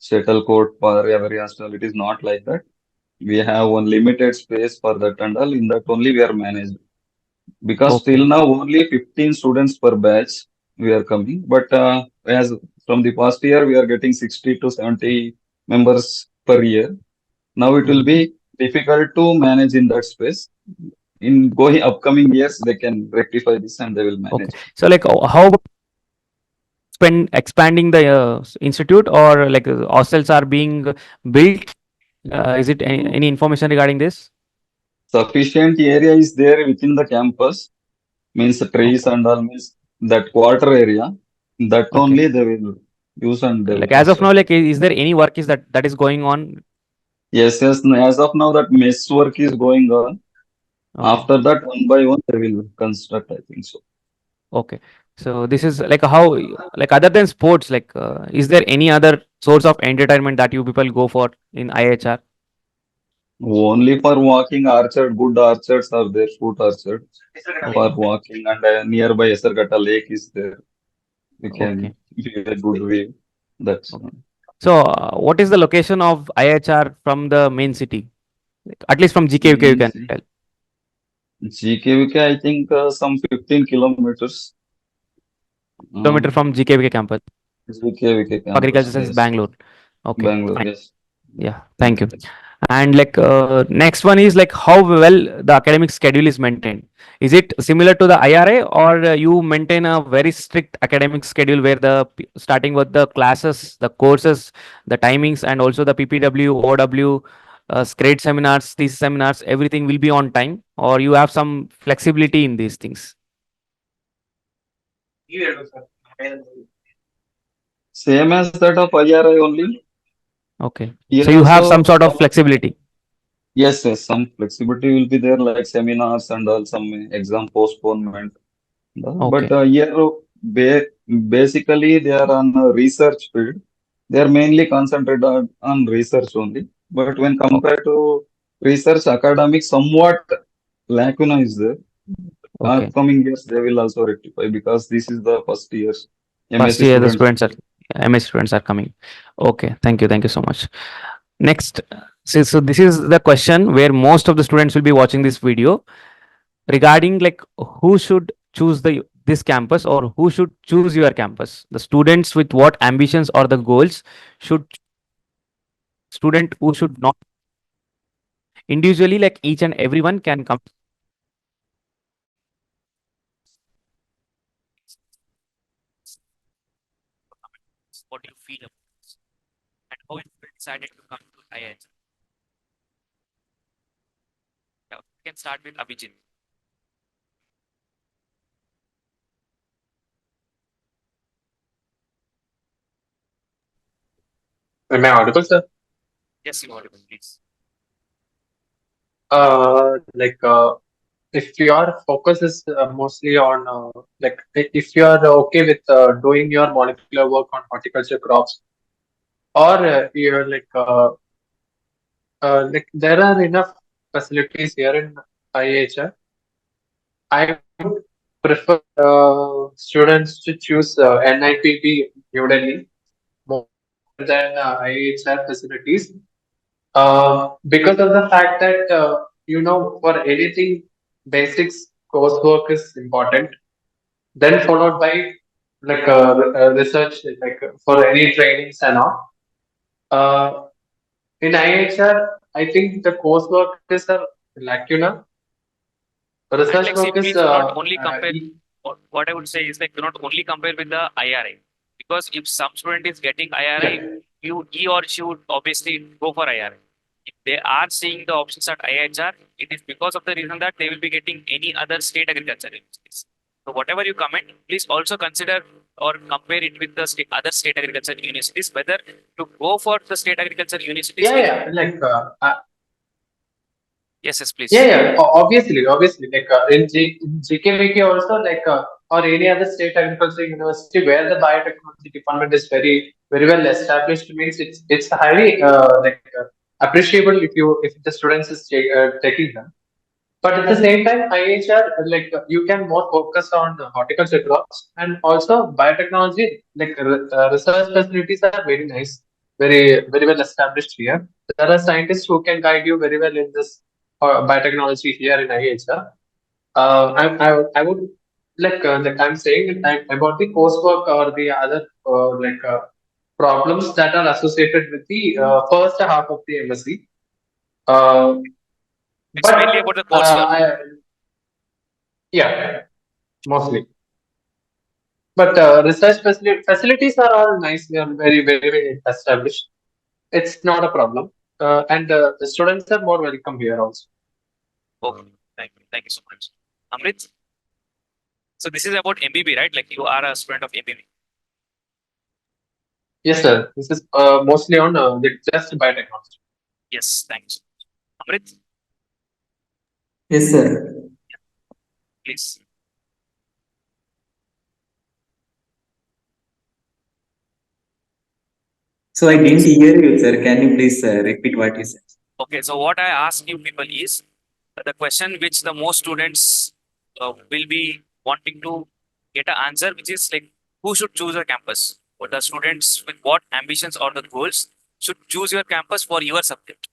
shuttle court for every hostel. It is not like that. We have one limited space for that and all. In that only we are managed. Because Okay. till now only 15 students per batch we are coming. But as from the past year we are getting 60 to 70 members per year. Now it will Mhm. be difficult to manage in that space. In going upcoming years they can rectify this and they will Okay. manage. So like how about expanding the institute or like hostels are being built? Is it any information regarding this? Sufficient area is there within the campus, means trees Okay. and all, means that quarter area, that Okay. only they will use and they will Like as of now, construct. like is there any work is that is going on? Yes, yes. As of now, that mess work is going on. Okay. After that, one by one, they will construct. I think so. Okay. So this is like how like other than sports, like is there any other source of entertainment that you people go for in IHR? Only for walking, orchard, good orchards are there, fruit orchards Okay. for walking, and nearby Esargata Lake is there. We Okay. can view a good view. That's Okay. So what is the location of IHR from the main city? Like, at least from GKUK you can means tell. GKVK. I think some 15 kilometers. Kilometer from GKUK campus. GKVK Agriculture campus. Science Yes, Bangalore. Okay. Bangalore. Fine. Yes. Yeah. Thank Thank you. you. And like next one is like how well the academic schedule is maintained. Is it similar to the IRA or you maintain a very strict academic schedule where starting with the classes, the courses, the timings, and also the PPW, OW, grade seminars, these seminars, everything will be on time, or you have some flexibility in these things? Same as that of IRI only. Okay. Here So you have some also, sort of flexibility. yes, yes, some flexibility will be there, like seminars and all, some exam postponement. But Okay. here, ba basically, they are on a research field. They are mainly concentrated on research only. But when Okay. compared to research, academic, somewhat lacuna is there. Okay. Upcoming years, they will also rectify because this is the first year's First MSc year the students. students are MS students are coming. Okay. Thank you. Thank you so much. Next, so this is the question where most of the students will be watching this video regarding like who should choose this campus or who should choose your campus. The students with what ambitions or the goals should student who should not individually like each and everyone can come. What do you feel about this? And how you decided to come to IIT? Yeah, we can start with Abhijit. Am I audible, sir? Yes, you audible, please. Like if your focus is mostly on if you are okay with doing your molecular work on horticulture crops, or you're like there are enough facilities here in IHR. I would prefer students to choose NIPB New Delhi more than IHR facilities, because of the fact that for anything basics coursework is important, then followed by research for any trainings and all. In IHR, I think the coursework is lacunar. And Research like, see, work is please do not only compare. What I would say is like, do not only compare with the IRI, because if some student is getting IRI, he or she would obviously go for IRI. If they are seeing the options at IHR, it is because of the reason that they will be getting any other state agriculture universities. So whatever you comment, please also consider or compare it with the other state agriculture universities, whether to go for the state agriculture universities. Yes, please. Obviously, in GKVK also, or any other state agriculture university where the biotechnology department is very very well established, means it's highly appreciable if the students is taking them. But at the same time, IHR, you can more focus on horticulture crops, and also biotechnology. Research facilities are very nice, very very well established here. There are scientists who can guide you very well in this biotechnology here in IHR. I would like I'm saying about the coursework or the other problems that are associated with the first half of the MSc. It's mainly about the coursework. Yeah, mostly. But research facilities are all nice. They are very, very, very established. It's not a problem. And the students are more welcome here also. Okay, thank you so much. Amrit, so this is about MBB, right? Like, you are a student of MBB. Yes, sir. This is mostly on just biotechnology. Yes, thanks. Amrit, Yes, sir. please. So I didn't hear you, sir. Can you please repeat what you said? Okay, so what I ask you people is the question which the most students will be wanting to get an answer, which is like, who should choose a campus? Or the students with what ambitions or the goals should choose your campus for your subject?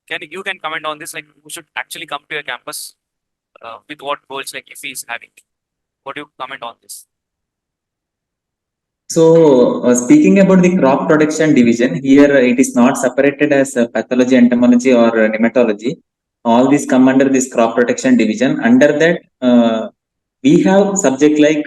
You can comment on this, like, who should actually come to your campus with what goals, like, if he is having? What do you comment on this? So, speaking about the crop protection division, here it is not separated as pathology, entomology, or nematology. All these come under this crop protection division. Under that, we have subject like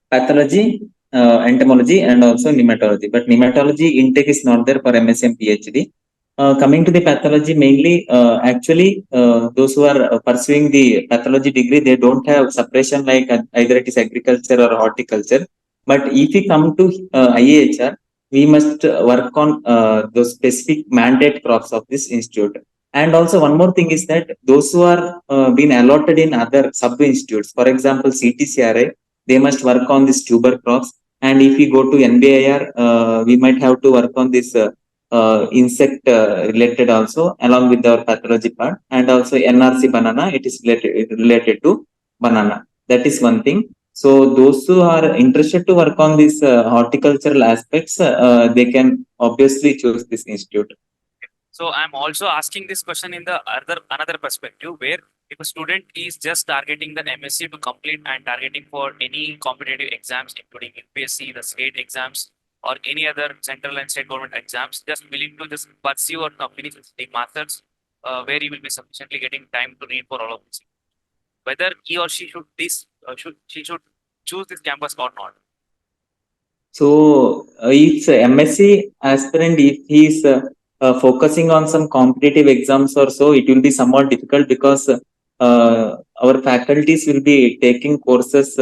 pathology, entomology, and also nematology. But nematology intake is not there for MSc and PhD. Coming to the pathology, mainly, those who are pursuing the pathology degree, they don't have separation like either it is agriculture or horticulture. But if we come to IAHR, we must work on those specific mandate crops of this institute. And also one more thing is that those who are been allotted in other sub institutes, for example, CTCRI, they must work on these tuber crops. And if we go to NBIR, we might have to work on this insect related also, along with our pathology part. And also NRC banana, it is related to banana. That is one thing. So those who are interested to work on these horticultural aspects, they can obviously choose this institute. So I'm also asking this question in the another perspective, where if a student is just targeting the MSc to complete and targeting for any competitive exams, including UPSC, the state exams, or any other central and state government exams, just willing to just pursue or finish the masters, where he will be sufficiently getting time to read for all of this. Whether he or she should should choose this campus or not. So it's MSc aspirant, if he is focusing on some competitive exams or so, it will be somewhat difficult because our faculties will be taking courses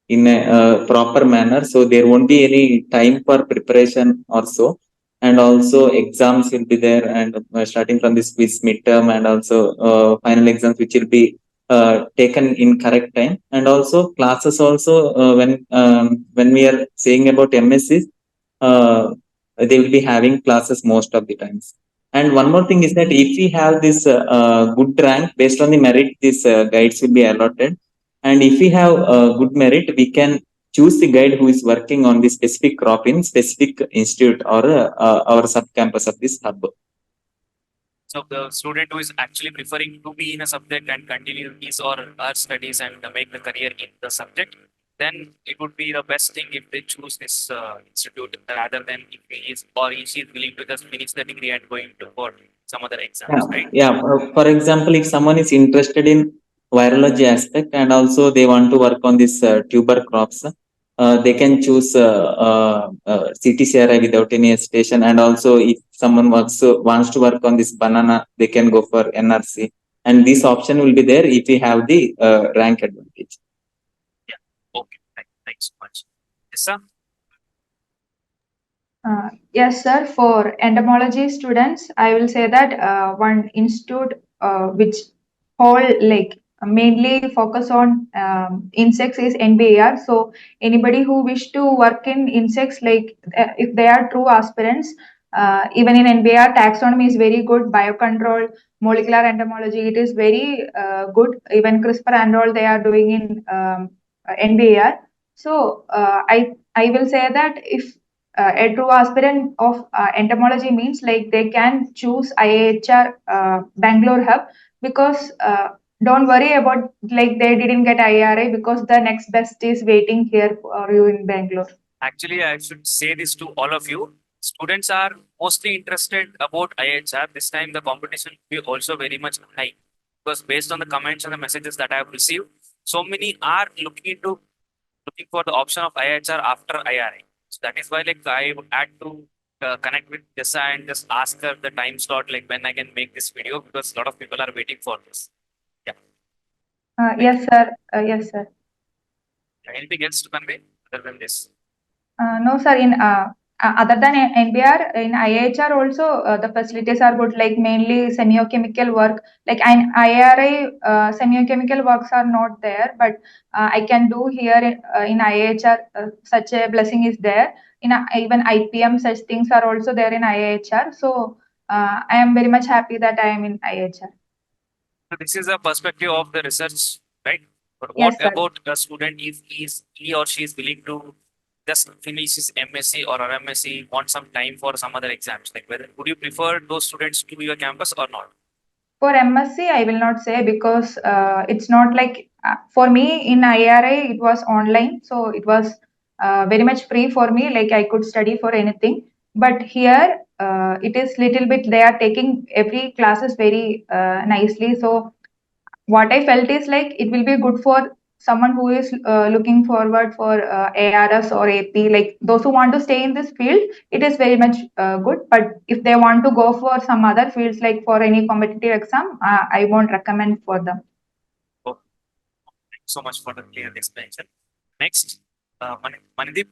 in a proper manner, so there won't be any time for preparation or so. and also exams will be there, and starting from this quiz midterm, and also final exams which will be taken in correct time, and also classes also, when we are saying about MSCs, uh, they will be having classes most of the times. And one more thing is that if we have this good rank, based on the merit, these guides will be allotted. And if we have good merit, we can choose the guide who is working on the specific crop in specific institute or our sub campus of this hub. So the student who is actually preferring to be in a subject and continue his or her studies and make the career in the subject, then it would be the best thing if they choose this institute rather than if he is or she is willing to just finish the degree and going to for some other exams, right? Yeah. For example, if someone is interested in virology aspect and also they want to work on this tuber crops, they can choose CTCRI without any hesitation. And also, if someone wants to work on this banana, they can go for NRC. And this option will be there if we have the rank advantage. Yeah. Okay. Thanks so much. Yes, sir. Yes, sir. For entomology students, I will say that one institute which mainly focus on insects is NBAR. So anybody who wish to work in insects, if they are true aspirants, even in NBAR, taxonomy is very good. Biocontrol, molecular entomology, it is very good. Even CRISPR and all they are doing in NBAR. So I will say that if a true aspirant of entomology means like they can choose IAHR Bangalore hub, because don't worry about like they didn't get IRI, because the next best is waiting here for you in Bangalore. Actually, I should say this to all of you. Students are mostly interested about IHR. This time the competition will be also very much high, because based on the comments and the messages that I have received, so many are looking for the option of IHR after IRI. So that is why like I had to connect with Jessa and just ask her the time slot, like when I can make this video, because a lot of people are waiting for this. Yeah. Yes, sir. Yes, sir. Anything else to convey other than this? No, sir. In other than NBR, in IHR also the facilities are good. Like mainly semiochemical work. Like in IRI, semiochemical works are not there, but I can do here in IHR. Such a blessing is there. In even IPM, such things are also there in IHR. So I am very much happy that I am in IHR. So this is a perspective of the research, right? But Yes, what sir. about a student if he or she is willing to just finish his MSc or RMSc, want some time for some other exams? Like whether would you prefer those students to your campus or not? For MSc, I will not say, because it's not like for me in IRI, it was online. So it was very much free for me. Like I could study for anything. But here, it is little bit, they are taking every classes very nicely. So what I felt is like it will be good for someone who is looking forward for ARS or AP, like those who want to stay in this field, it is very much good. But if they want to go for some other fields, like for any competitive exam, I won't recommend for them. Oh, thanks so much for the clear explanation. Next, Mandeep,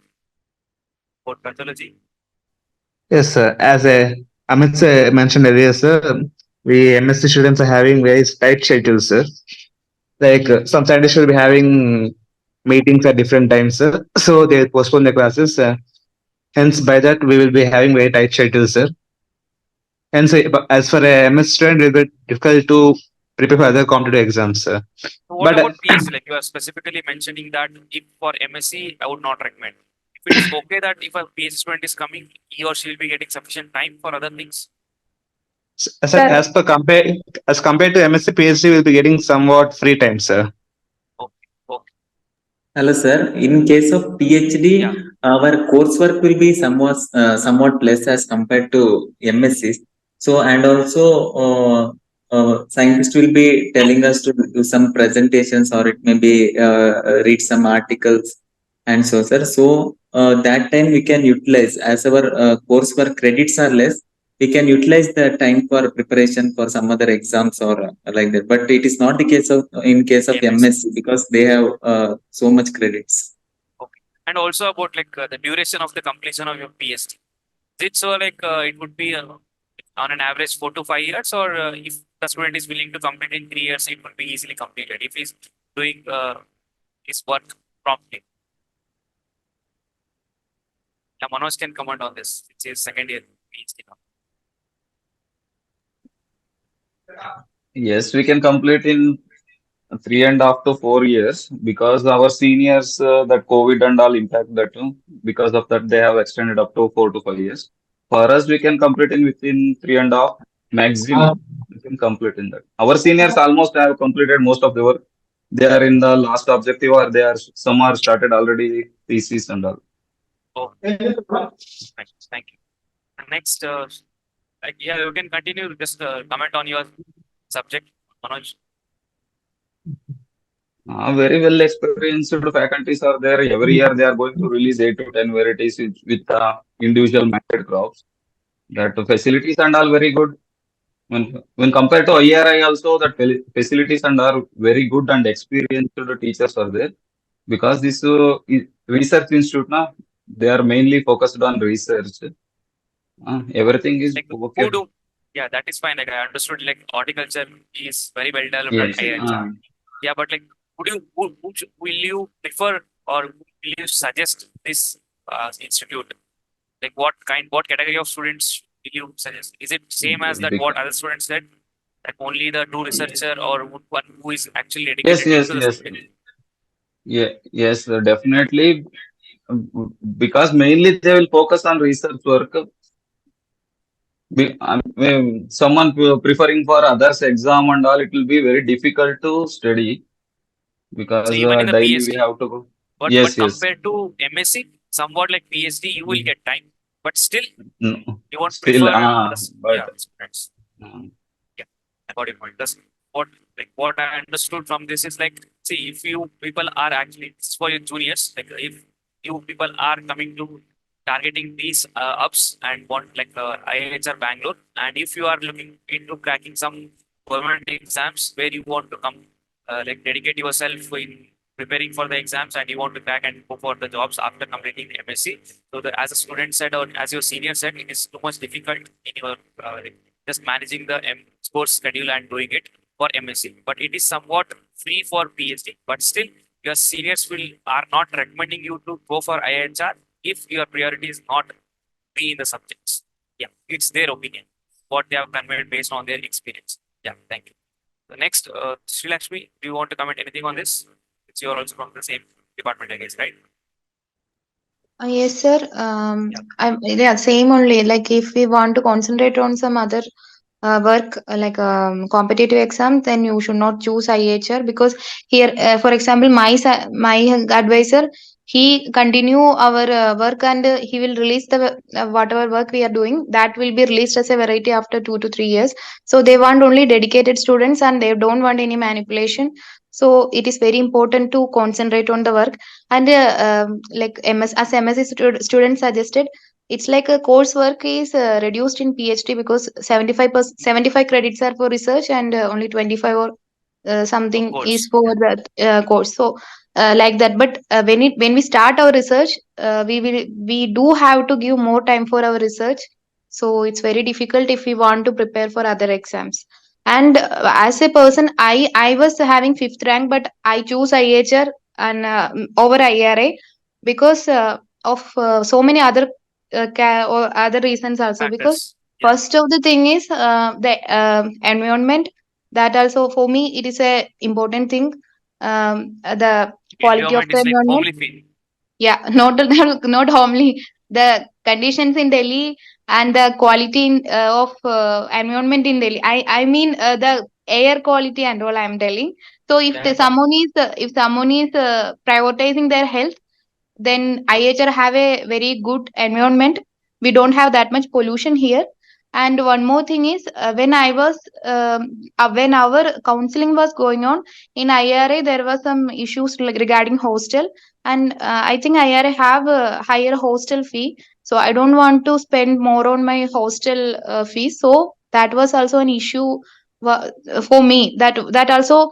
about pathology. Yes, sir. As Amit sir mentioned earlier, sir, we MSc students are having very tight schedules, sir. Like some scientists will be having meetings at different times, sir. So they postpone the classes. Hence, by that, we will be having very tight schedules, sir. Hence, as for a MS student, it will be difficult to prepare for other competitive exams, sir. So what But about PhD? Like you are specifically mentioning that if for MSc, I would not recommend. If it is okay that if a PhD student is coming, he or she will be getting sufficient time for other things. as compared to MSc, PhD will be getting somewhat free time, sir. Okay. Okay. Hello, sir. In case of PhD, Yeah. our coursework will be somewhat less as compared to MSc. So, and also, scientists will be telling us to do some presentations, or it may be read some articles, and so, sir. So, that time we can utilize, as our coursework credits are less, we can utilize the time for preparation for some other exams or like that. But it is not the case of in case of MSc, because they have so much credits. Okay. And also about like the duration of the completion of your PhD. Is it so like it would be on an average 4 to 5 years, or if the student is willing to complete in 3 years, it would be easily completed if he's doing his work promptly. Yeah, Manoj can comment on this. It's his second year PhD now. Yes, we can complete in 3.5 to 4 years because our seniors, that COVID and all impact that too. Because of that, they have extended up to 4 to 5 years. For us, we can complete in within 3.5 maximum. We can complete in that. Our seniors almost have completed most of the work. They are in the last objective, or they are some are started already thesis and all. Oh, thank you. Next, like yeah, you can continue. Just comment on your subject, Manoj. Very well experienced faculties are there. Every year they are going to release 8 to 10 varieties with individual mandate crops. That facilities and all very good. When compared to IARI also, that facilities and are very good and experienced teachers are there. Because this research institute now, they are mainly focused on research. Everything is Like okay. who do? Yeah, that is fine. Like I understood, like horticulture is very well developed Yes. at IIHR. Yeah, but like, will you prefer or will you suggest this institute? Like what category of students will you suggest? Is it same as that what other students said? Like only the true researcher or one who is actually dedicated Yes, to the yes. subject? Yeah, yes, definitely. Because mainly they will focus on research work. Someone preferring for others exam and all, it will be very difficult to study because So even in the daily we PhD, have to go. but Yes, yes. compared to MSc, somewhat like PhD, you will get time, but still No, you won't still, prefer but students. Yeah, I got your point. That's what I understood from this is like, see, if you people are actually, it's for your juniors, like if you people are coming to targeting these ups and want like IIHR Bangalore, and if you are looking into cracking some government exams where you want to come like dedicate yourself in preparing for the exams and you want to crack and go for the jobs after completing MSc. So as a student said or as your senior said, it is too much difficult in your just managing the course schedule and doing it for MSc, but it is somewhat free for PhD. But still, your seniors are not recommending you to go for IHR if your priority is not be in the subjects. Yeah, it's their opinion, what they have conveyed based on their experience. Yeah, thank you. The next, Sri Lakshmi, do you want to comment anything on this? It's you're also from the same department, I guess, right? Yes, sir. Yeah, same only. Like if we want to concentrate on some other work like competitive exam, then you should not choose IHR because here, for example, my advisor, he continue our work and he will release the whatever work we are doing, that will be released as a variety after 2 to 3 years. So they want only dedicated students and they don't want any manipulation. So it is very important to concentrate on the work and like as MSc students suggested, it's like a coursework is reduced in PhD because 75 credits are for research and only 25 or something is for the course. So like that. But when we start our research, we do have to give more time for our research. So it's very difficult if we want to prepare for other exams. And as a person, I was having fifth rank, but I choose IHR and over IRA because of so many other or other reasons also, because Factors. Yeah. first of the thing is the environment, that also for me it is a important thing. The quality of Environment the is like environment, homely feel. yeah, not homely, the conditions in Delhi and the quality of environment in Delhi, I mean the air quality and all I am telling. So if someone is prioritizing their health, then IHR have a very good environment. We don't have that much pollution here. And one more thing is, when our counseling was going on in IRA, there were some issues like regarding hostel, and I think IRA have a higher hostel fee. So I don't want to spend more on my hostel fees. So that was also an issue for me. That also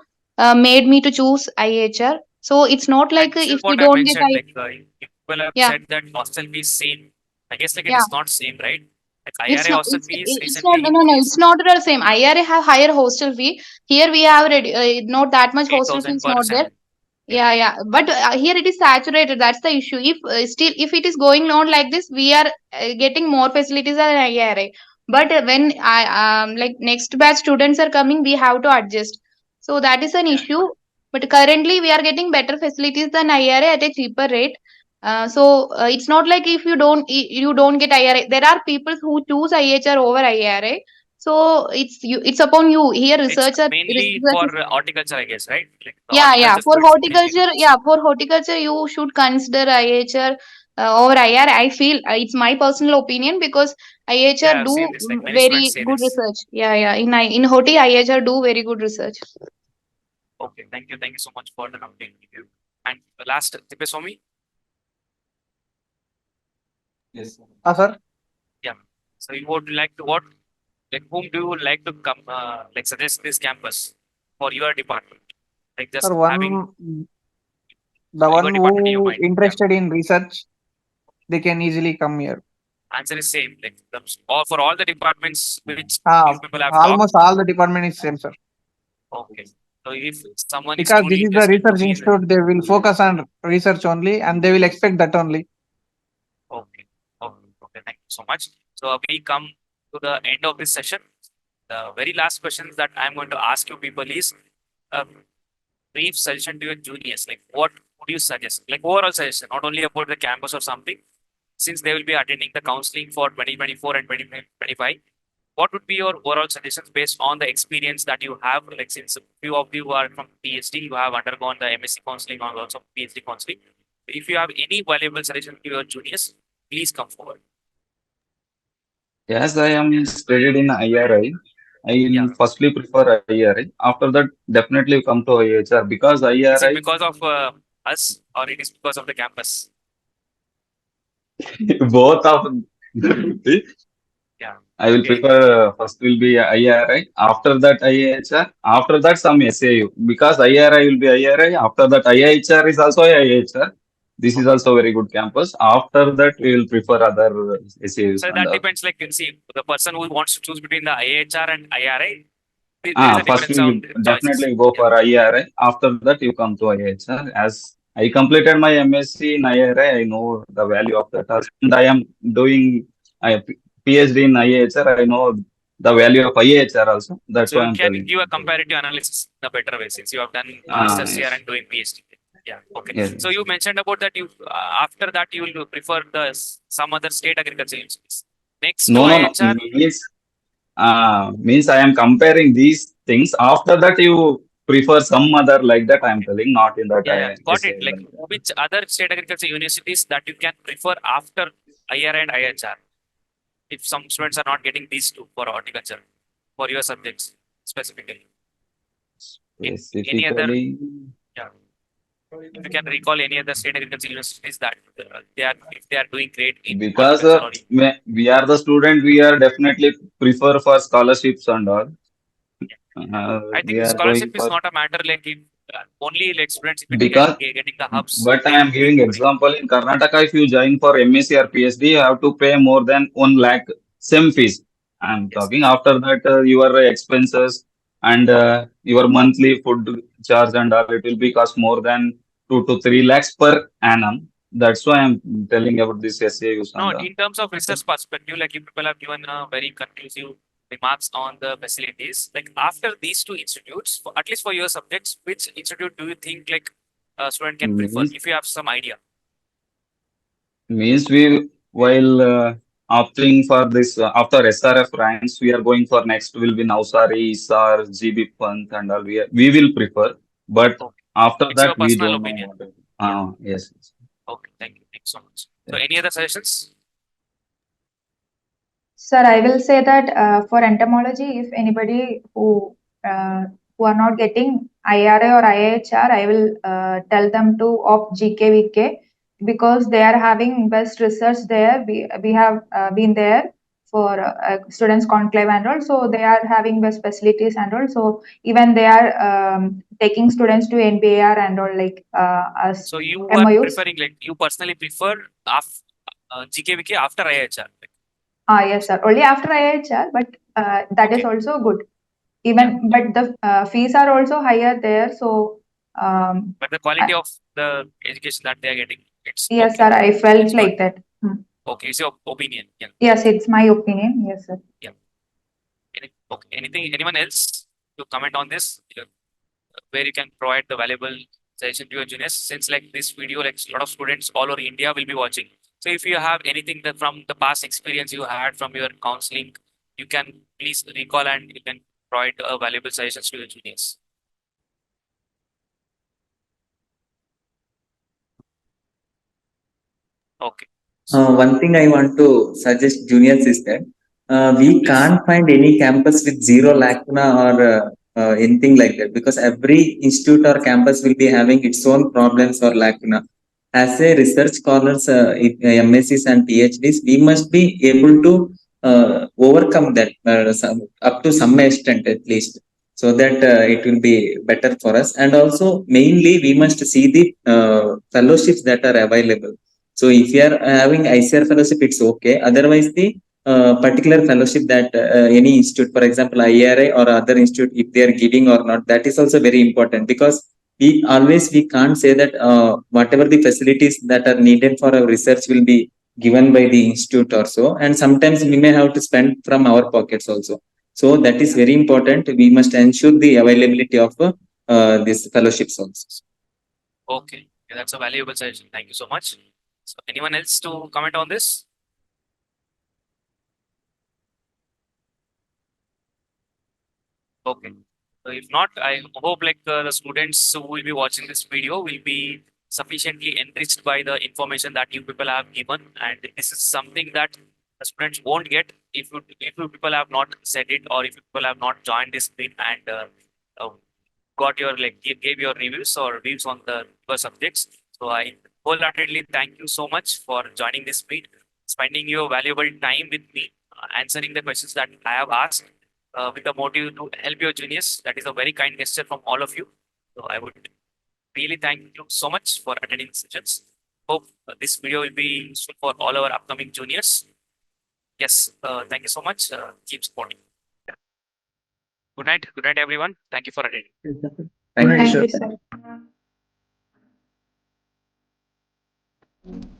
made me to choose IHR. So it's not And like this is if we what I don't get mentioned. I, Like people have yeah, said that hostel is same. I guess like it Yeah. is not same, right? Like It's IRA not. hostel fees It's not. recently No, no. increased It's not at all same. IRA have higher hostel fee. Here we have not that much hostel 8,000 fees. per Not there. sem. Yeah. Yeah, yeah. But here it is saturated. That's the issue. If still if it is going on like this, we are getting more facilities than IRA. But when I like next batch students are coming, we have to adjust. So that is an Yeah. issue. But currently we are getting better facilities than IRA at a cheaper rate. So it's not like if you don't get IRA. There are people who choose IHR over IRA. So it's upon you. Here It's research mainly for horticulture, I guess, right? Like the yeah, yeah. horticulture food mainly goes. For horticulture, you should consider IHR over IR. I feel it's my personal opinion because IHR Yeah, I've do seen this. Like many very students say good this. research. Yeah, yeah. In Hoti, IHR do very good research. Okay, thank you so much for the update. And the last tip is for me. Yes. Sir. Yeah. So you would like to what? Like whom do you like to come? Like suggest this campus for your department? Like just Sir, having the your one department in your who mind. Yeah. interested in research, they can easily come here. Answer is same. Like or for all the departments which you people have talked. Almost all the department is same, sir. Okay. So if someone is Because truly this is the interested to research be in institute, they will focus on research only and they will expect that only. Okay. Okay. Thank you so much. So we come to the end of this session. The very last questions that I'm going to ask you people is a brief suggestion to your juniors. Like what would you suggest? Like overall suggestion, not only about the campus or something, since they will be attending the counseling for 2024 and 2025. What would be your overall suggestions based on the experience that you have? Like since a few of you are from PhD, you have undergone the MSc counseling or also PhD counseling. If you have any valuable suggestion to your juniors, please come forward. As I am studied in IRI, I will Yeah. firstly prefer IRI. After that, definitely come to IHR because Is it IRI, because of us or it is because of the campus? both of Yeah. I will Okay. prefer first will be IRI, after that IHR, after that some SAU because IRI will be IRI, after that IHR is also IHR. This is also very good campus. After that, we will prefer other SAUs So and that all. depends. Like see, the person who wants to choose between the IHR and IRI, there is a First difference we on will choices. definitely go for IRI. After that, you come to IHR. As I completed my MSc in IRI, I know the value of that. And I am doing a PhD in IHR. I know the value of IHR also. That's So why you I'm can telling. give a comparative analysis in a better way since you have done masters here Yes. and doing PhD. Yeah. Okay. Yes. So you mentioned about that you after that you will prefer the some other state agriculture universities. Next to No. IHR. Means I am comparing these things. After that, you prefer some other like that. I am telling, not in that Yeah, got essay it. Like like that. which other state agriculture universities that you can prefer after IRI and IHR? If some students are not getting these two for horticulture, for your subjects specifically. Any other, Specifically, yeah. If you can recall any other state agriculture universities that if they are doing great in because horticulture or we are the student, we are definitely prefer for scholarships and all. I We think are going scholarship is for not a matter like if only like students if it because. getting the hubs, But I they am will be giving going. example in Karnataka. If you join for MSc or PhD, you have to pay more than 1 lakh SEM fees. I am Yes. talking after that your expenses and your monthly food charge and all. It will be cost more than 2 to 3 lakhs per annum. That's why I'm telling about this SAUs No, and all. in terms of research perspective, like you people have given a very conclusive remarks on the facilities. Like after these two institutes, for, at least for your subjects, which institute do you think like a student can prefer? Means, If you have some idea. means we while opting for this after SRF ranks, we are going for next will be Navsari, ISAR, GB Pant and all. We will prefer, but Okay. after It's your that we personal don't know opinion. what. Yeah. Yes. Okay, thank you. Thanks so much. So any other suggestions? Sir, I will say that for entomology, if anybody who are not getting IRA or IHR, I will tell them to opt GKVK because they are having best research there. We have been there for students conclave and all, so they are having best facilities and all. So even they are taking students to NBAR and all like as So you are MOUs. preferring like you personally prefer GKVK after IHR. Yes, sir. Only after IHR, but that is Okay. also good. Even but the fees are also higher there, so But the quality of the education that they are getting, it's yes, okay. sir. I felt It's like good. that. Okay, it's your opinion. Yeah. Yes, it's my opinion. Yes, sir. Okay. Anyone else to comment on this? Where you can provide the valuable suggestion to your juniors, since like this video, like a lot of students all over India will be watching. So if you have anything that from the past experience you had from your counseling, you can please recall and you can provide valuable suggestions to your juniors. Okay. One thing I want to suggest juniors is that we Please. can't find any campus with zero lacuna or anything like that, because every institute or campus will be having its own problems or lacuna. As a research scholars, MScs and PhDs, we must be able to overcome that up to some extent at least, so that it will be better for us. And also, mainly, we must see the fellowships that are available. So if you are having ICR fellowship, it's okay. Otherwise, the particular fellowship that any institute, for example, IARI or other institute, if they are giving or not, that is also very important, because we can't say that whatever the facilities that are needed for our research will be given by the institute or so, and sometimes we may have to spend from our pockets also. So that is very important. We must ensure the availability of these fellowships also. Okay. Yeah, that's a valuable suggestion. Thank you so much. So anyone else to comment on this? Okay. So if not, I hope like the students who will be watching this video will be sufficiently enriched by the information that you people have given, and this is something that the students won't get if you people have not said it, or if you people have not joined this meet and uh, got your like gave your reviews or views on the subjects. So I wholeheartedly thank you so much for joining this meet, spending your valuable time with me, answering the questions that I have asked with the motive to help your juniors. That is a very kind gesture from all of you. So I would really thank you so much for attending the sessions. Hope this video will be useful for all our upcoming juniors. Yes, thank you so much. Keep supporting. Good night. Good night, everyone. Thank you for attending. Thank you. Thank you, sir.